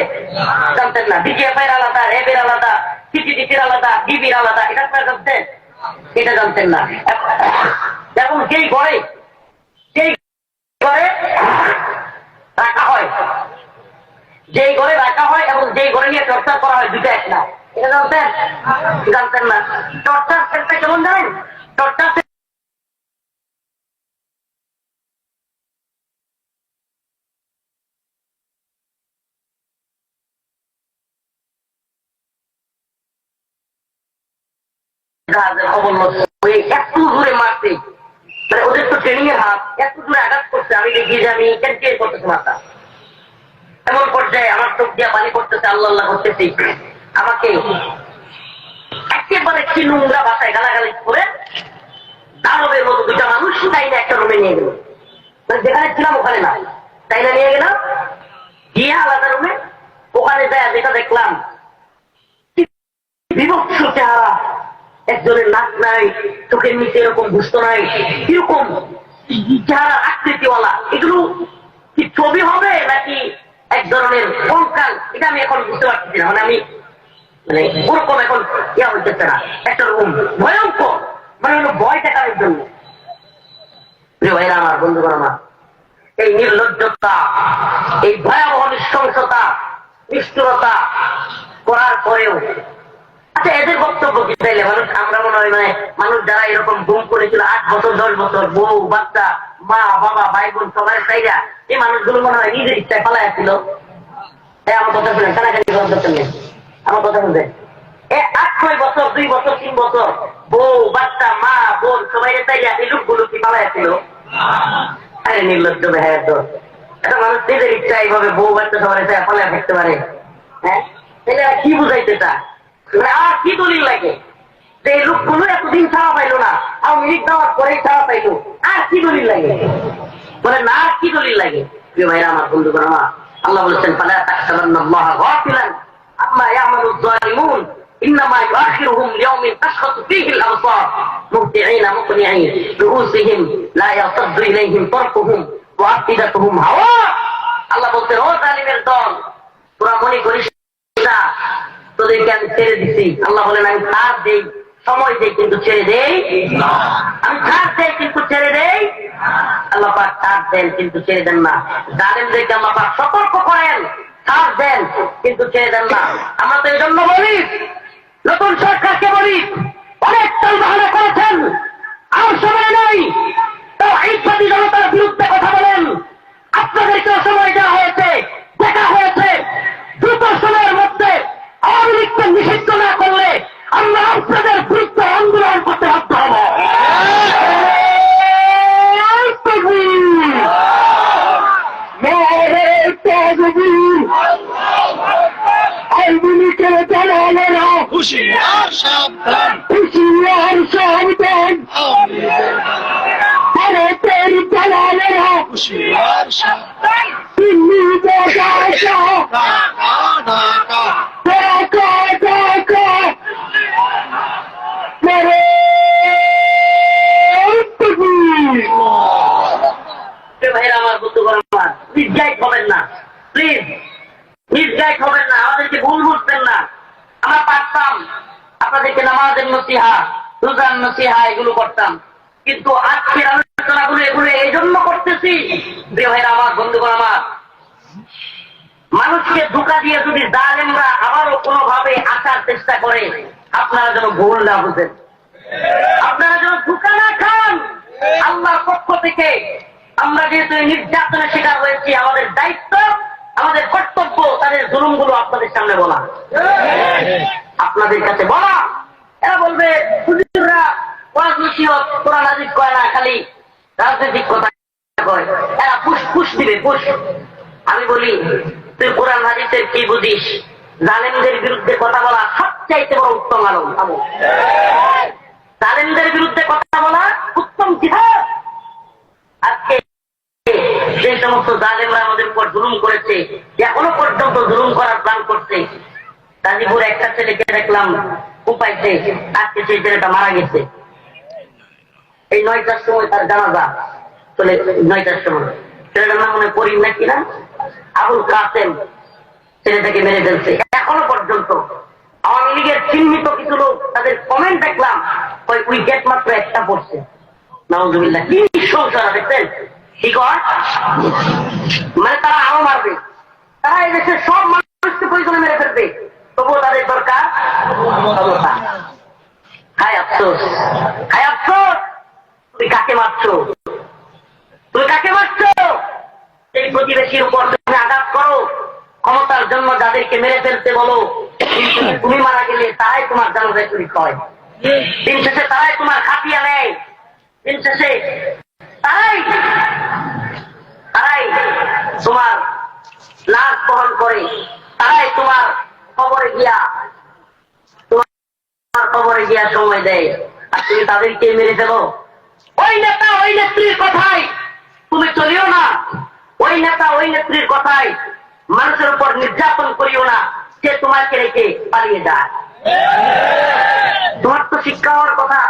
জানতেন না। ডিজিএফআই এর আলাদা, র্যাবের আলাদা, সিটিডিসির আলাদা, ডিবির আলাদা, এটা আপনারা জানতেন? এটা জানতেন না। এখন যেই ঘরে রাখা হয়, যেই ঘরে রাখা হয় এবং যেই ঘরে নিয়ে টর্চার করা হয়, দুটো এক না। এটা জানতেন? জানতেন না। টর্চার সেলটা কেমন জানেন? টর্চার এত দূরে মারছে, মানে ওদের তো ট্রেনিং এর হাত, এত দূরে আঘাত করছে, আমি দেখি যে আমি ক্যান্টিন করতেছি মাথা। এমন পর্যায়ে আমার চোখ দিয়া পানি করতেছে, আল্লাহ আল্লাহ করতেছি। আমাকে একেবারে কি নোংরা ভাষায় গালাগালি করে দানবের মতো দুটা মানুষ তাই না একটা রুমে নিয়ে গেল। মানে যেখানে ছিলাম ওখানে না, তাই না নিয়ে গেলাম, গিয়ে আলাদা রুমে। ওখানে যায় যেটা দেখলাম বিভৎস চেহারা, একজনের নাক নাই, চোখের নিচে এরকম বুঝতো নাই, এরকম চেহারা আকৃতিওয়ালা, এগুলো কি ছবি হবে নাকি এক ধরনের কঙ্কাল, এটা আমি এখন বুঝতে পারছি না। আমি ওরকম এখন ইয়া হইতেছে না, একটা রকম ভয়ঙ্কর, হলো ভয় দেখানোর জন্য। প্রিয় ভাইরা আমার, বন্ধুগণ আমার, এই নির্লজ্জতা, এই ভয়াবহ নৃশংসতা, নিষ্ঠুরতা করার পরেও, আচ্ছা এদের বক্তব্য কি চাইলে মানুষ, আমরা মনে হয় মানুষ যারা এরকম গুম করেছিল 8 বছর 10 বছর, বউ বাচ্চা, মা বাবা ভাই বোন সবাই চাইরা, এই মানুষগুলো মনে হয় নিজের ইচ্ছায় পালাইয়া ছিল। আমার কথা শুনে কানাকানি করার দরকার নেই, আমার কথা শুনতে 8-9 বছর 2 বছর 3 বছর বউ বাচ্চা মা বোন সবাই চাইরা এই লোকগুলো কি পালাইয়া ছিল? আরে নির্লজ্জ ভাইয়া, তো একটা মানুষ নিজের ইচ্ছা এইভাবে বউ বাচ্চা সবাই চাইরা পালাইয়া থাকতে পারে? হ্যাঁ, এটা কি বুঝাইতে চায়? আর কি দলিল লাগে যে এই লোকগুলো এতদিন ছাড়া পাইলো না, আর মিনিট দেওয়ার পরেই ছাড়া পাইলো? আর কি দলিল লাগে? বলে না, আর কি দলিল লাগে? প্রিয় ভাইরা আমার, বন্ধুগণ আমার, আল্লাহ বলেছেন ফালা তাহসাবান্নাল্লাহা গাফিলান আম্মা ইয়ামালুয যালিমুন ইন্নামা ইউআখিরুহুম লিয়াওমিন তাশখাসু ফীহিল আবসার মুহতিঈনা মুকনিঈ রুউসিহিম লা ইয়াসাদ্দু ইলাইহিম তারফুহুম ওয়া আফিদাতুহুম হাওয়া। আল্লাহ বলছেন, ও জালিমের দল, তোরা মনে করিস না তোদেরকে আমি ছেড়ে দিচ্ছি। আল্লাহ বলেন, আমি ছাড় দেই, সময় দেই, কিন্তু ছেড়ে দেই। আমি ছাড় দেই কিন্তু ছেড়ে দেই। আল্লাহ পাক ছাড় দেন কিন্তু ছেড়ে দেন না। জালেমদেরকে আল্লাহ পাক সতর্ক করেন, ছাড় দেন কিন্তু ছেড়ে দেন না। আমরা তো এই জন্য বলি, নতুন সরকারকে বলি, অনেক টালবাহানা করেছেন, আর সময় নেই, তো আইনবাদী জনতার বিরুদ্ধে কথা বলেন। আপনাদেরকেও সময় দেওয়া হয়েছে, দেখা হয়েছে, দ্রুত সময়ের মধ্যে আওয়ামী লীগকে নিষিদ্ধ না করলে আমরা আপনাদের বিরুদ্ধে আন্দোলন করতে বাধ্য হব। আইনকে জানালেরা হুঁশিয়ার সাবধান, হুঁশিয়ার সাবধান, ভারতের জানালেরা হুঁশিয়ার সাবধান, দিল্লি ঢাকা ঢাকা ঢাকা মেরে ভাইরা আমার, বন্ধুগণ আমার, মিসগাইড হবেন না, প্লিজ মিসগাইড হবেন না, আমাদেরকে ভুল বুঝবেন না। আমরা পারতাম আপনাদেরকে নামাজের নসিহা, রোজার নসিহা এগুলো করতাম, কিন্তু আজকের আলোচনাগুলো এগুলো এই জন্য করতেছি, প্রিয় ভাইরা আমার, বন্ধুগণ আমার, মানুষকে ধোঁকা দিয়ে যদি জালেমরা আবারও কোনোভাবে আসার চেষ্টা করে, আপনারা যেন ভুল না বুঝেন, আপনারা যেন ধোঁকা না খান। আল্লাহর পক্ষ থেকে আমরা যেহেতু নির্যাতনের শিকার হয়েছি, আমাদের দায়িত্ব, আমাদের কর্তব্য তাদের জুলুমগুলো আপনাদের সামনে বলা, আপনাদের কাছে বলা। এরা বলবে হুজুররা ওয়াজ নসিহত কোরআন হাদিস কয় না, খালি রাজনৈতিক কথা কয়, এরা পুশ দিবে, পুশ। আমি বলি, তুই কোরআন হাদিসের কি বুঝিস? জালেমদের বিরুদ্ধে কথা বলা সবচাইতে বড় উত্তম আমল। জালেমদের বিরুদ্ধে কথা বলা উত্তম জিহাদ। আজকে যে সমস্ত জালেমরা আমাদের উপর জুলুম করেছে, এখনো পর্যন্ত জুলুম করার প্ল্যান করছে, গাজীপুর একটা ছেলেকে দেখলাম উপাইছে, আজকে সেই ছেলেটা মারা গেছে। এই 9টার সময় তার জানাজা চলে, 9টার সময়। ছেলেটার নাম মনে করিম না কিনা, আবুল কাসেম, ছেলেটাকে মেরে ফেলছে। এখনো পর্যন্ত আওয়ামী লীগের চিহ্নিত কিছু লোক, তাদের কমেন্ট দেখলাম, ওই উইকেট মাত্র একটা পড়ছে। নাউজুবিল্লাহ, কি সংসার দেখছেন? কি কর, মানে তারা আরো মারবে, তারা এই দেশের সব মানুষকে প্রয়োজনে মেরে ফেলবে, তবুও তাদের দরকার ক্ষমতা। হায় আফসোস, হায় আফসোস, তুমি কাকে মারছো? তুমি কাকে মারছো? এই প্রতিবেশীর উপর তুমি আঘাত করো, ক্ষমতার জন্য যাদেরকে মেরে ফেলতে বলো, তুমি মারা গেলে তারাই তোমার জানাজায় শরীক হয়, দিন শেষে তারাই তোমার খাটিয়া নেয়, দিন শেষে তারাই তোমার লাশ বহন করে, তারাই তোমার কবরে গিয়া সময় দেয়, আর তুমি তাদেরকে মেরে ফেলো। ওই নেতা ওই নেত্রীর কথায় তুমি চলিও না, ওই নেতা ওই নেত্রীর কথায় মানুষের উপর নির্যাতন করিও না, সে তোমাকে রেখে পালিয়ে যায়। তোমার তো শিক্ষা হওয়ার কথা,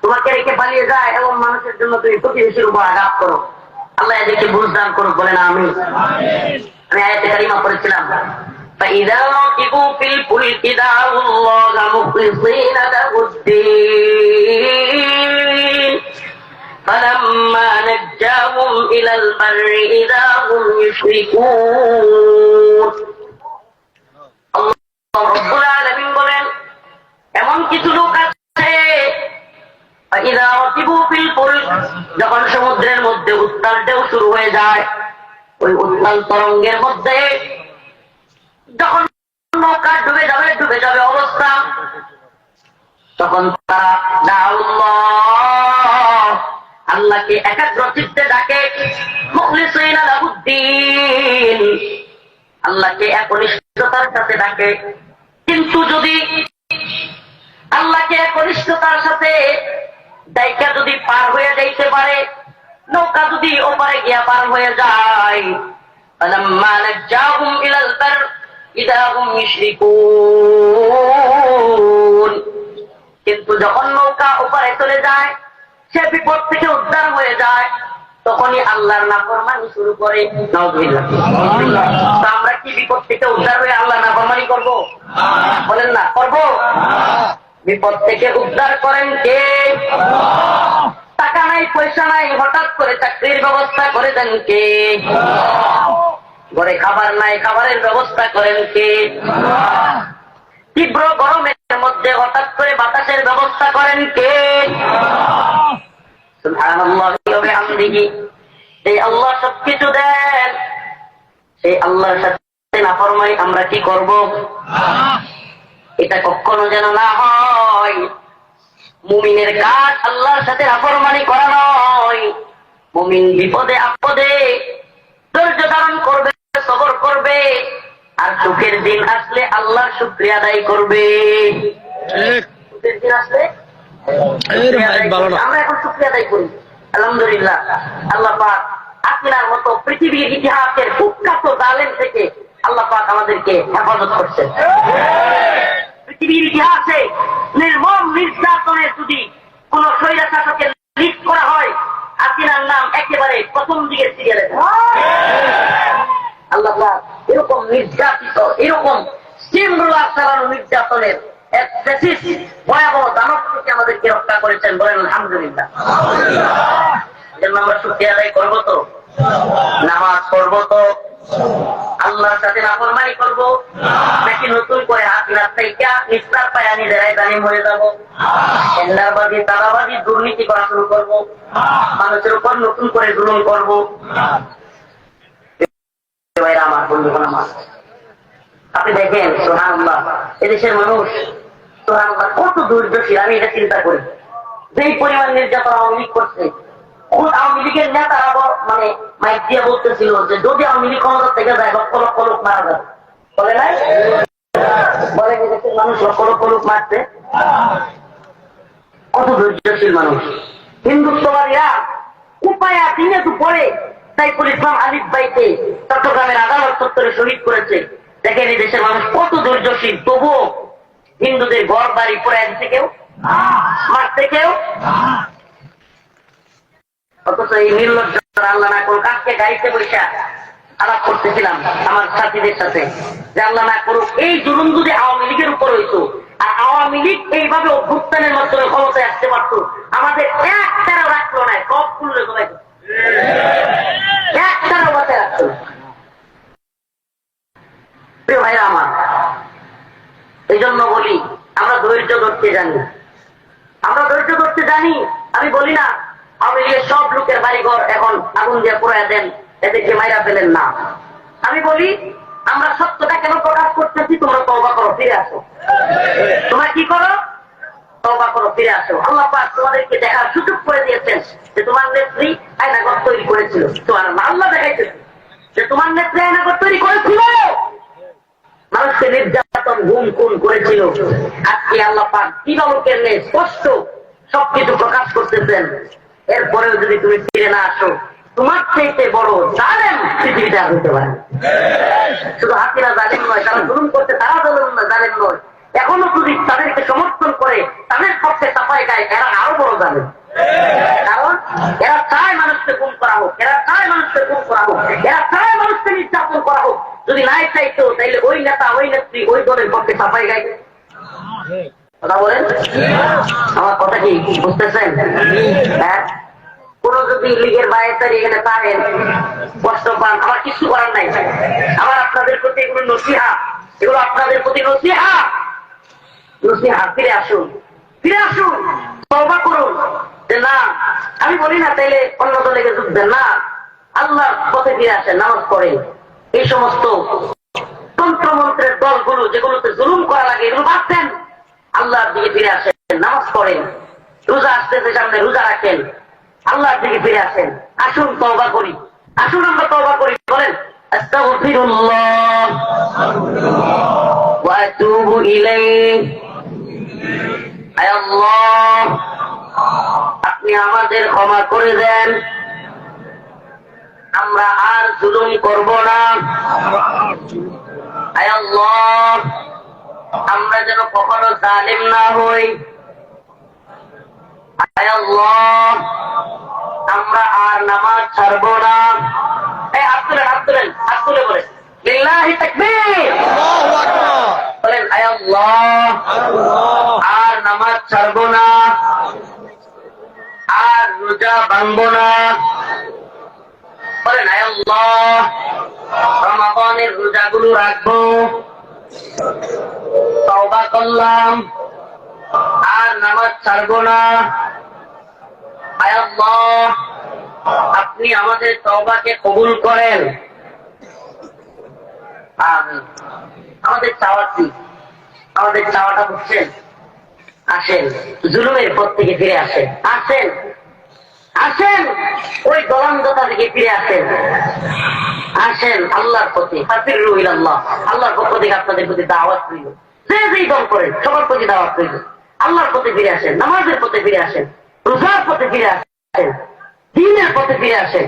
তোমাকে রেখে পালিয়ে যায় এবং মানুষের জন্য তুমি প্রতিবেশীর উপর আঘাত করো। আল্লাহ এদেরকে বুঝদান করুক, বলে না আমি আয়াতে কারিমা পড়েছিলাম, فإذا ركبوا في الفلك دعوا الله مخلصين له الدين فلما نجاهم إلى البر إذا هم يشركون। আল্লাহ রাব্বুল আলামিন বলেন, এমন কিছু লোক আছে فإذا ركبوا في الفلك, যখন সমুদ্রের মধ্যে উত্তাল ঢেউ শুরু হয়ে যায়, ওই উত্তাল তরঙ্গের মধ্যে যখন নৌকা ডুবে যাবে অবস্থা, তখন তারা দাউল্লাহ, আল্লাহকে একাগ্র চিত্তে ডাকে, মুখলিসিনা লাহুদ্দিন, আল্লাহকে একনিষ্ঠতার সাথে ডাকে। কিন্তু যদি আল্লাহকে একনিষ্ঠতার সাথে ডাইকা যদি পার হয়ে যাইতে পারে, নৌকা যদি ওপারে গিয়া পার হয়ে যায়, ফালাম্মা নাজ্জাহুম ইলাল বার ইযা হুম ইউশরিকুন, কিন্তু যখন নৌকা ওপারে চলে যায়, সে বিপদ থেকে উদ্ধার হয়ে যায়, তখনই আল্লাহর নাফরমানি শুরু করে। নাউযুবিল্লাহ। তো আমরা কি বিপদ থেকে উদ্ধার হয়ে আল্লাহর নাফরমানি করব? বলেন না, করব? বিপদ থেকে উদ্ধার করেন কে? টাকা নাই, পয়সা নাই, হঠাৎ করে চাকরির ব্যবস্থা করে দেন কে? ঘরে খাবার নাই, খাবারের ব্যবস্থা করেন কে? তীব্র গরমের মধ্যে হঠাৎ করে বাতাসের ব্যবস্থা করেন কে? সুবহানাল্লাহি ওয়া বিহামদিহি। এই আল্লাহ সবকিছু দেন, সেই আল্লাহর সাথে নাফরমানি আমরা কি করব? এটা কখনো যেন না হয়। মুমিনের কাজ আল্লাহর সাথে নাফরমানি করা নয়। মুমিন বিপদে আপদে ধৈর্য ধারণ করবে, সবর করবে, আর সুখের দিন আসলে আল্লাহর শুকরিয়া আদায় করবে। সুখের দিন আসলে আমরা এখন শুকরিয়া আদায় করি, আলহামদুলিল্লাহ। আল্লাহ পাক আপনার মতো পৃথিবীর ইতিহাসের কুখ্যাত জালেম থেকে আল্লাহ পাক আমাদেরকে হেফাজত করছেন। পৃথিবীর ইতিহাসে নির্মম নির্যাতনের যদি কোন স্বৈরাশাসকের লিস্ট করা হয়, আপনার নাম একেবারে প্রথম দিকের সিরিয়ালে। আল্লাহ পাক এরকম নির্যাতিত, এরকম স্টিমরোলার চালানো নির্যাতনের ভয়াবহ দানব থেকে আমাদেরকে রক্ষা করেছেন, বলেন আলহামদুলিল্লাহ। এজন্য আমরা শুকরিয়া আদায় করবো তো, নামাজ পড়বো তো, আল্লাহর সাথে নাফরমানি করবো, নাকি নতুন করে হাত থেকে নিস্তার পায়া নিজেরাই জালিম হয়ে যাবো, এন্ডারবাজি, তালাবাজি, দুর্নীতি করা শুরু করবো, মানুষের উপর নতুন করে জুলুম করবো? আমার বন্ধুগণ, আমার আপনি দেখেন সুবহানাল্লাহ, এদেশের মানুষ সুবহানাল্লাহ কত ধৈর্যশীল। আমি এটা চিন্তা করি, যেই পরিমাণ নির্যাতন আওয়ামী লীগ করছে, আওয়ামী লীগের নেতারা মানে মাইক দিয়ে বলতেছিল যে যদি আওয়ামী লীগ ক্ষমতা থেকে যায় লক্ষ লক্ষ লোক মারা যাবে, বলে নাই? বলে দেশের মানুষ লক্ষ লক্ষ লোক মারছে। কত ধৈর্যশীল মানুষ। হিন্দুত্ববাদীরা উপায়া দিনে দুপুরে সাইফুল ইসলাম আলিফ ভাইকে চট্টগ্রামের আদালত চত্বরে শহীদ করেছে। দেখেন এই দেশের মানুষ কত ধৈর্যশীল, তবুও হিন্দুদের ঘর বাড়ি পড়ে দিচ্ছে কেউ, মারছে কেউ। অথচ এই নির্লজ্জ আল্লাহ না করুক, আজকে গাড়িতে বসে আলাপ করতেছিলাম আমার সাথীদের সাথে যে আল্লাহ না করুক এই জুলুম যদি আওয়ামী লীগের উপর হইতো, আর আওয়ামী লীগ এইভাবে অভ্যুত্থানের মাধ্যমে ক্ষমতায় আসতে পারতো, আমাদের একটারও রাখলো না, সব খুললে সবাই একটারও বাঁচায় রাখতো। প্রিয় ভাইরা আমার, এই জন্য বলি আমরা ধৈর্য ধরতে জানি, আমরা ধৈর্য ধরতে জানি। আমি বলি না আওয়ামী লীগের সব লোকের বাড়িঘর এখন আগুন দিয়ে পুরাই দেন, এদেরকে মাইরা ফেলেন না। আমি বলি আমরা সত্যটা কেন প্রকাশ করতেছি? তোমরা তওবা করো, ফিরে আসো। তোমরা কি করো? তওবা করো, ফিরে আসো। আল্লাহ পাক তোমাদেরকে দেখার সুযোগ করে দিয়েছেন যে তোমার নেত্রী আয়নাঘর তৈরি করেছিল। তোমার আল্লাহ দেখাইছে যে তোমার নেত্রী আয়নাঘর তৈরি করেছিল, মানুষকে নির্যাতন গুম খুন করেছিল। আজকে আল্লাহ পাক দিবালোকের নেই স্পষ্ট সবকিছু প্রকাশ করতেছেন। এরপরেও যদি তুমি ফিরে না আসো, তোমার চাইতে বড় জালেম পৃথিবীতে আর হতে পারে। শুধু হাতিরা জালেম নয়, তারা জুলুম করতে তারা জালেম নয়, এখনো যদি তাদেরকে সমর্থন করে তাদের পক্ষে চাপাই গায়, এরা আরো বড় যাবে। কারণ এরা চায় মানুষকে খুন করা হোক, এরা চায় মানুষকে খুন করা হোক, এরা চায় মানুষকে নির্যাতন করা হোক। যদি নাই চাইতো তাইলে ওই নেতা ওই নেত্রী ওই দলের পক্ষে চাপাই গায়। কথা বলেন, আমার কথা কি বুঝতেছেন? হ্যাঁ, কোন যদি লীগের বাইরে এখানে পারেন কষ্ট পান, আমার কিছু করার নাই। আমার আপনাদের প্রতি এগুলো নসিহা, এগুলো আপনাদের প্রতি নসিহা। নসিহা, ফিরে আসুন, ফিরে আসুন, তওবা করুন। যে না, আমি বলি না তাইলে অন্য দলে যোগ দেন না, আল্লাহর পথে ফিরে আসেন, নামাজ পড়েন। এই সমস্ত তন্ত্রমন্ত্রের দলগুলো যেগুলোতে জুলুম করা লাগে এগুলো বাদ দেন, আল্লাহর দিকে ফিরে আসেন, নামাজ পড়েন। রোজা আসতেছে সামনে, রোজা রাখেন, আল্লাহর দিকে ফিরে আসেন। আসুন তওবা করি, আসুন আমরা তওবা করি। বলেন আস্তাগফিরুল্লাহ ওয়া আতুবু ইলাইহি। আয় আল্লাহ, আপনি আমাদের ক্ষমা করে দেন, আমরা আর জুলুম করব না। আয় আল্লাহ, আমরা যেন কখনো জালিম না হই। আয় আল্লাহ, আমরা আর নামাজ ছাড়ব না। এই হাত তুলেন, হাত তুলেন, হাত তুলে বলেন লিল্লাহি তাকবীর। বলেন আয় আল্লাহ, আর নামাজ ছাড়ব না, আর রোজা ভাঙব না। বলেন আয় আল্লাহ, রমাদানের রোজাগুলো রাখবো, তওবা করলাম, আর নামাজ ছাড়ব না। আয় আল্লাহ, আপনি আমাদের তওবাকে কবুল করেন। আমিন। আমাদের চাওয়া কি? আমাদের চাওয়াটা বুঝছেন? আসেন জুলুমের পথ থেকে ফিরে আসেন, আসেন, আসেন ওই দলান্ধতা থেকে ফিরে আসেন, আসেন আল্লাহর পথে। ফাফিরু ইলাল্লাহ, আল্লাহর পক্ষ থেকে আপনাদের প্রতি দাওয়াত রইল। যে যেই দল করেন সবার প্রতি দাওয়াত রইল, আল্লাহর পথে ফিরে আসেন, নামাজের পথে ফিরে আসেন, রোজার পথে ফিরে আসেন, দ্বীনের পথে ফিরে আসেন।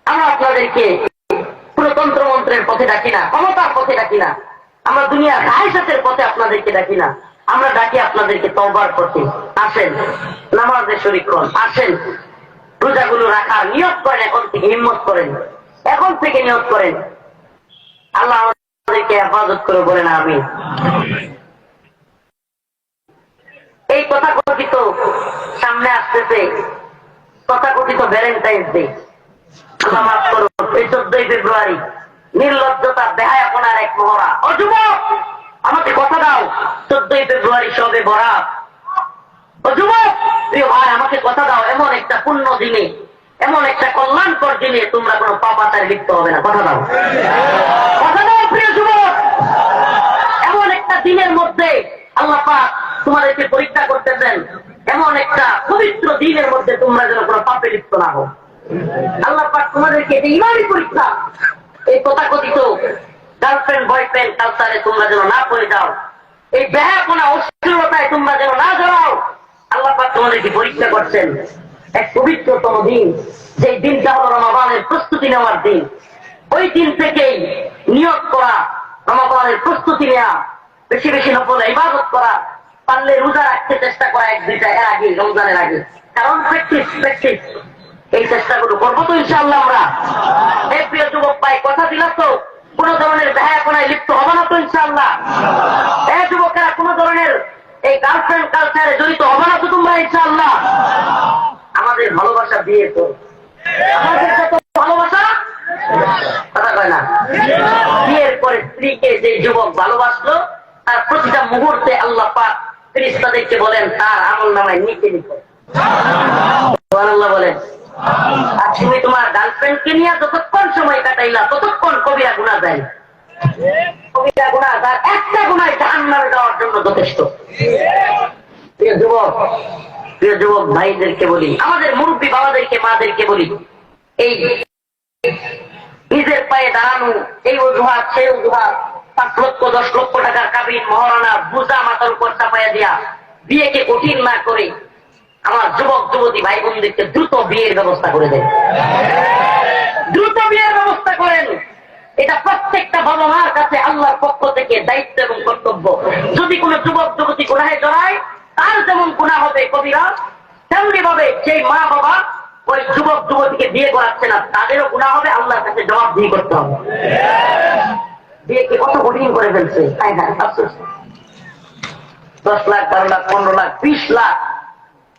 আমরা আপনাদেরকে পুরো তন্ত্রমন্ত্রের পথে ডাকি না, ক্ষমতার পথে ডাকি না, আমরা দুনিয়ার হায়সাতের পথে আপনাদেরকে ডাকি না, আমরা ডাকি আপনাদেরকে তওবার পথে। আসেন নামাজের শরীক হন, আসেন রোজাগুলো রাখার নিয়ত করেন, এখন থেকে হিম্মত করেন, এখন থেকে নিয়ত করেন। আল্লাহ আমাদেরকে হেফাজত করে বলেন আমিন। এই তথাকথিত সামনে আসতেছে তথাকথিত ভ্যালেন্টাইন্স ডে, আল্লাহ মাফ করুন, এই 14ই ফেব্রুয়ারি নির্লজ্জতা বেহায়াপনার এক মহড়া। ও যুবক, আমাকে কথা দাও, 14ই ফেব্রুয়ারি সবে বরাত। ও যুবক, প্রিয় ভাই, আমাকে কথা দাও, এমন একটা পুণ্য দিনে, এমন একটা কল্যাণকর দিনে তোমরা কোনো পাপাচারে লিপ্ত হবে না। কথা দাও, কথা দাও প্রিয় যুবক। এমন একটা দিনের মধ্যে আল্লাহ পাক তোমাদেরকে পরীক্ষা করতেছেন, এমন একটা পবিত্র দিনের মধ্যে তোমরা যেন কোনো পাপে লিপ্ত না হও। আল্লাহ পাক তোমাদেরকে এটা ইমানি পরীক্ষা। এই তথাকথিত গার্লফ্রেন্ড বয়ফ্রেন্ড কালচারে তোমরা যেন না পড়ে যাও, এই বেহায়াপনা অশ্লীলতায় তোমরা যেন না জড়াও। আল্লাহ পাক তোমাদেরকে পরীক্ষা করছেন এক পবিত্রতম দিন, যে দিনটা হলো রমাদানের প্রস্তুতি নেওয়ার দিন। ওই দিন থেকেই নিয়ত করা, রমাদানের প্রস্তুতি নেওয়া, বেশি বেশি নফল ইবাদত করা, পারলে রোজা রাখতে চেষ্টা করা এক দুইটা এর আগে, রমজানের আগে। কারণ প্র্যাকটিস প্র্যাকটিস, এই চেষ্টাগুলো করবো তো ইনশাআল্লাহ আমরা। এই প্রিয় যুবক ভাই, কথা দিলাম তো কোন ধরনের বেহায়াপনায় লিপ্ত হবে না তো ইনশাআল্লাহ। এই যুবকেরা কোন ধরনের এই গার্লফ্রেন্ড কালচারে জড়িত হবে না তো তোমরা ইনশাআল্লাহ। আমাদের ভালোবাসা বিয়ে তো, আমাদের যত ভালোবাসা, কথা কয় না, বিয়ের পরে স্ত্রীকে যে যুবক ভালোবাসলো তার প্রতিটা মুহূর্তে আল্লাহ পাক ফেরেশতাদেরকে বলেন তার আমলনামায় নিচে লিখো। সুবহানাল্লাহ বলেন। আর তুমি তোমার গার্লফ্রেন্ডকে নিয়ে যতক্ষণ সময় কাটাইলা ততক্ষণ কবিরা গুনাহ যায়, কবিরা গুনাহ তার একটা গুনাহ জাহান্নামে যাওয়ার জন্য যথেষ্ট। প্রিয় যুবক, প্রিয় যুবক ভাইদেরকে বলি, আমাদের মুরব্বী বাবাদেরকে মাদেরকে বলি, এই নিজের পায়ে দাঁড়ানো, এই অজুহাত সেই অজুহাত, 5 লক্ষ 10 লক্ষ টাকার কাবিন মহারণা বোঝা মাথার উপর চাপাইয়া দিয়া বিয়েকে কঠিন না করে আমার যুবক যুবতী ভাই বোনদেরকে দ্রুত বিয়ের ব্যবস্থা করে দেন, দ্রুত বিয়ের ব্যবস্থা করেন। এটা প্রত্যেকটা বাবা মার কাছে আল্লাহর পক্ষ থেকে থেকে দায়িত্ব এবং কর্তব্য। যদি কোনো যুবক যুবতী গুনাহে জড়ায়, তার যেমন গুনাহ হবে কবিরা, তেমনি ভাবে যেই মা বাবা ওই যুবক যুবতীকে বিয়ে করাচ্ছে না, তাদেরও গুনাহ হবে, আল্লাহর কাছে জবাবদিহি করতে হবে। বিয়েকে কত কঠিন করে ফেলছে, তাই না? 10 লাখ, 12 লাখ, 15 লাখ, 20 লাখ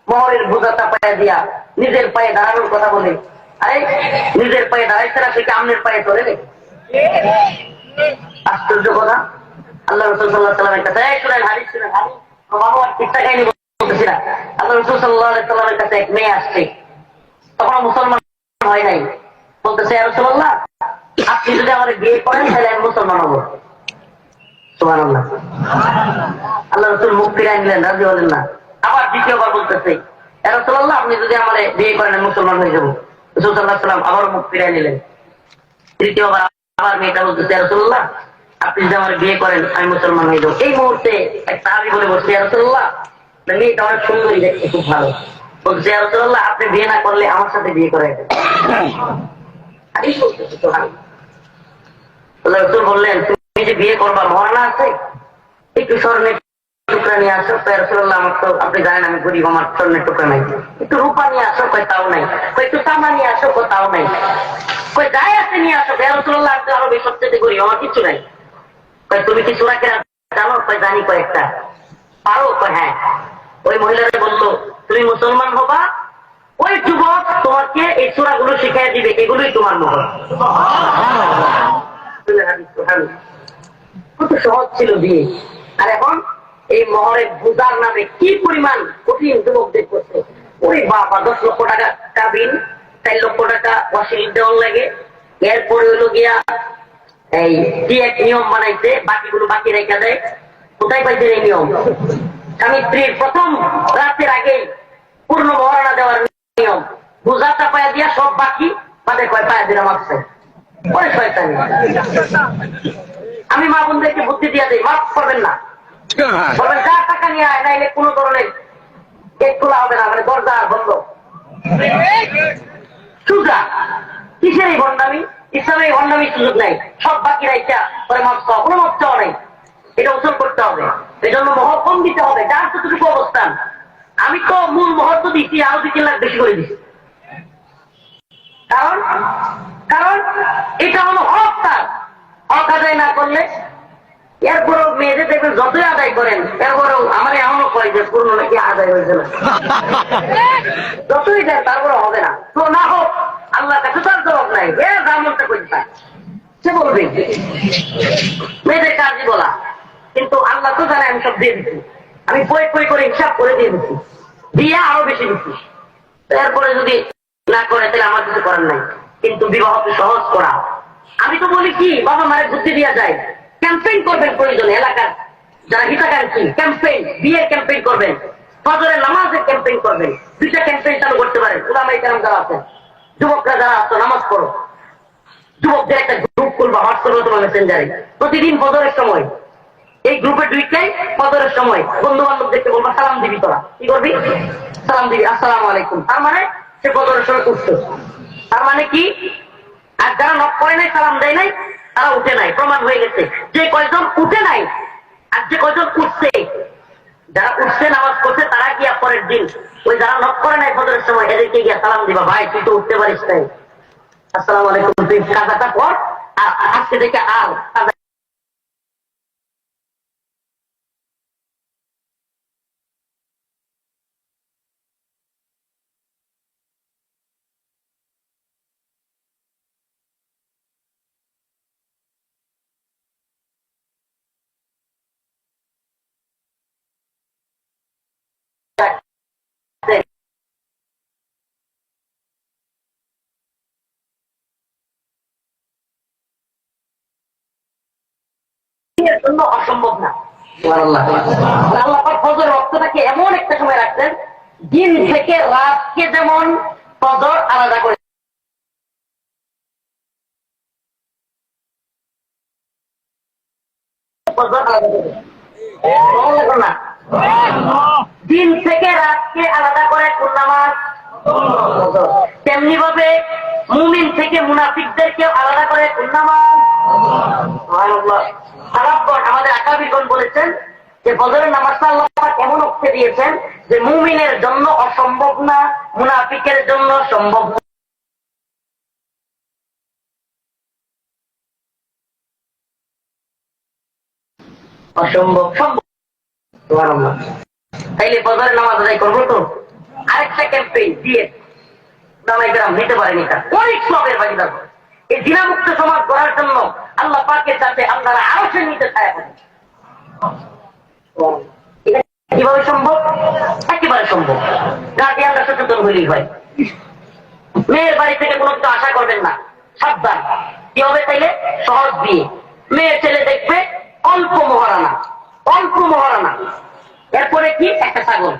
মহরের বোঝা চাপাইয়া দিয়া নিজের পায়ে দাঁড়ানোর কথা বলে, আরে নিজের পায়ে দাঁড়াইছে না, সে কি আমনের পায়ে চলে রে? আশ্চর্য কথা। আল্লাহ রাসূল সাল্লাল্লাহু আলাইহি ওয়াসাল্লামের কাছে শুনেন, হাদিস শুনেন, আমি আমার কিচ্ছা কাহিনী বলতেছি না। আল্লাহ রাসূল সাল্লাল্লাহু আলাইহি ওয়াসাল্লামের কাছে এক মেয়ে আসছে, তখন মুসলমান হয় নাই। বলতেছে, ইয়া রাসূলুল্লাহ, আপনি যদি আমাদের বিয়ে করেন তাহলে আমি মুসলমান হবো। সুবহানাল্লাহ। আল্লাহ রাসূল মুখ ফিরায় নিলেন, রাজি হলেন না। আবার দ্বিতীয়বার বলতেছে, ইয়া রাসূলুল্লাহ, আপনি যদি আমাদের বিয়ে করেন আমি মুসলমান হয়ে যাবো। রাসূল সাল্লাল্লাহু আলাইহি ওয়াসাল্লাম আবার মুখ ফিরায় নিলেন। তৃতীয়বার আবার মেয়েটা বলতেছে, ইয়া রাসূলুল্লাহ, আপনি যদি আমার বিয়ে করেন আমি মুসলমান হয়ে যাবো। এই মুহূর্তে এক সাহাবী বলে বসছে, ইয়া রাসূলুল্লাহ, মেয়েটা অনেক সুন্দরী, দেখতে খুব ভালো। বলছে, ইয়া রাসূলুল্লাহ, আপনি বিয়ে না করলে আমার সাথে বিয়ে করাই দেন। হাদিস বলতেছে তো। আল্লাহ রাসূল বললেন, তুমি যে বিয়ে করবা মহারানা আছে, একটু স্বর্ণের টুকরা নিয়ে আসো। ইয়া রাসূলুল্লাহ, আমার তো আপনি জানেন আমি গরিব, আমার স্বর্ণের টুকরা নাই। একটু রূপা নিয়ে আসো, কয় তাও নাই। কয় একটু তামা নিয়ে আসো, কয় তাও নাই। কয় যাই আছে নিয়ে আসো। ইয়া রাসূলুল্লাহ, আমি তো আরো সবচেয়ে গরিব, আমার কিছু নাই। কয় তুমি কি সূরা কেরাত জানো? কয় জানি কয়েকটা। পারো? কয় হ্যাঁ। ওই মহিলারা বললো, তুমি মুসলমান হবা, ওই যুবক তোমাকে এই সূরাগুলো শিখিয়ে দিবে, এগুলোই তোমার মোহর। কত সহজ ছিল বিয়ে। আর এখন এই মোহরের বোঝার নামে কি পরিমাণ কঠিন যুবকদের করছে। ওই বাবা 10 লক্ষ টাকা কাবিন, 4 লক্ষ টাকা ওয়াসিল দেওয়ার লাগে, এরপরে হইলো গিয়া এই কি এক নিয়ম বানাইছে, বাকিগুলো বাকি রেখে দেয়। কোথায় পাইছে এই নিয়ম? স্বামী স্ত্রীর প্রথম রাতের আগে পূর্ণ মহারণা দেওয়ার নিয়ম। বোঝা চাপায়া দিয়া সব বাকি বাদে কয় পায়া দিলাম আসছে। ওরে শয়তানি। আমি মা বোনদেরকে বুদ্ধি দিয়া দিই, মাফ করবেন না, বলবেন যা টাকা নিয়ে আয়, নাইলে কোনো ধরনের গেট খোলা হবে না, মানে দরজা বন্ধ। সুজা কিসের এই ভণ্ডামি? ইসলামে এই ভণ্ডামির সুযোগ নাই। সব বাকি রাইখা পরে মাফ চাওয়া, কোনো মাফ চাওয়া নাই, এটা উচ্চারণ করতে হবে। এই জন্য মোহর কম দিতে হবে, যার যতটুকু অবস্থান। আমি তো মূল মোহর তো দিচ্ছি, আরো 2-3 লাখ বেশি করে দিচ্ছি। কারণ কারণ এটা হলো হক, তার হক আদায় না করলে এরপরও মেয়েদের দেখবেন যতই আদায় করেন, এরপরেও আমার এমনও কয় যে পূর্ণ নাকি আদায় হয়েছে না। যতই দেন তারপরে হবে না, তো না হোক, আল্লাহ কাছে তার জবাব নাই। এর দামটা করতে সে বলবে, মেয়েদের কাজই বলা, কিন্তু আল্লাহ তো জানে আমি সব দিয়ে দিচ্ছি, আমি পই করে হিসাব করে দিয়ে দিচ্ছি, দিয়ে আরো বেশি দিচ্ছি। এরপরে যদি না করে তাহলে আমার কিছু করার নাই। কিন্তু বিবাহকে সহজ করা, আমি তো বলি কি, বাবা মায়ের বুদ্ধি দেওয়া যায়। ক্যাম্পেইন করবেন প্রয়োজনে, এলাকার যারা হিতাকাঙ্ক্ষী ক্যাম্পেইন, বিয়ের ক্যাম্পেইন করবেন, ফজরের নামাজের ক্যাম্পেইন করবেন। 2টা ক্যাম্পেইন চালু করতে পারেন। উলামায়ে কেরাম যারা আছেন, যুবকরা যারা আছো, নামাজ পড়ো, যুবকদের একটা গ্রুপ খুলবা হোয়াটসঅ্যাপে, তোমার মেসেঞ্জারে, প্রতিদিন ফজরের সময় এই গ্রুপে ঢুকলেই ফজরের সময় বন্ধু বান্ধব দেখতে বলবা, সালাম দিবি, তোরা কি করবি? সালাম দিবি, আসসালামু আলাইকুম। তার মানে সে ফজরের সময় উঠছে। তার মানে কি? আর যারা নক করে নাই, সালাম দেয় নাই, তারা উঠে নাই। প্রমাণ হয়ে গেছে যে কয়জন উঠে নাই আর যে কয়জন উঠছে, যারা উঠছে নামাজ পড়ছে, তারা গিয়া পরের দিন ওই যারা নক করে নাই ফজরের সময়, এদেরকে গিয়া সালাম দিবা, ভাই তুই তো উঠতে পারিস নাই, আসসালামু আলাইকুম, তুই কাজাটা পর, আর আজকে থেকে আর কাজা জন্য অসম্ভব না। আল্লাহ ফজর রক্তটাকে এমন একটা সময় রাখছেন, দিন থেকে রাতকে যেমন ফজর আলাদা করে, দিন থেকে রাতকে আলাদা করে কোন নামাজ? তেমনি ভাবে মুমিন থেকে মুনাফিকদেরকে আলাদা করে কোন নামাজ? সুবহানাল্লাহ। সালাফগণ আমাদের আকাবিরগণ বলেছেন যে ফজরের নামাজটা আল্লাহ পাক এমন অর্থে দিয়েছেন যে মুমিনের জন্য অসম্ভব না, মুনাফিকের জন্য সম্ভব না। অসম্ভব সম্ভব। সুবহানাল্লাহ। তাইলে ফজরের নামাজ আদায় করবো তো। আরেকটা ক্যাম্পেইন দিয়ে দামাইকেরাম নিতে পারেনি, অনেক সবের ভাগিদার। এই জিনামুক্ত সমাজ গড়ার জন্য আল্লাহ পাকের কাছে আপনারা আরো সে নিতে ছায়া করেন। এটা কিভাবে সম্ভব? একেবারে সম্ভব। গার্ডিয়ানরা সচেতন হলেই হয়। মেয়ের বাড়ি থেকে কোনো কিছু আশা করবেন না, সাবধান। কি হবে তাইলে? সহজ বিয়ে। মেয়ের ছেলে দেখবে অল্প মহারানা, অল্প মহারানা। এরপরে কি? একটা ছাগল,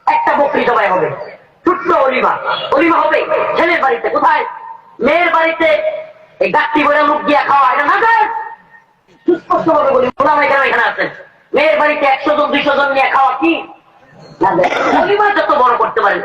একটা বকরি জবাই হবে, ছোট্ট অলিমা। অলিমা হবে ছেলের বাড়িতে। কোথায়? মেয়ের বাড়িতে। এই গাছটি বলে মুখ দিয়ে খাওয়া, এটা না যায়। সুস্পষ্ট ভাবে বলি, ওলামায়ে কেরাম এখানে আছেন। মেয়ের বাড়িতে 100 জন 200 জন নিয়ে খাওয়া কি না যায়? অলিমা যত বড় করতে পারেন,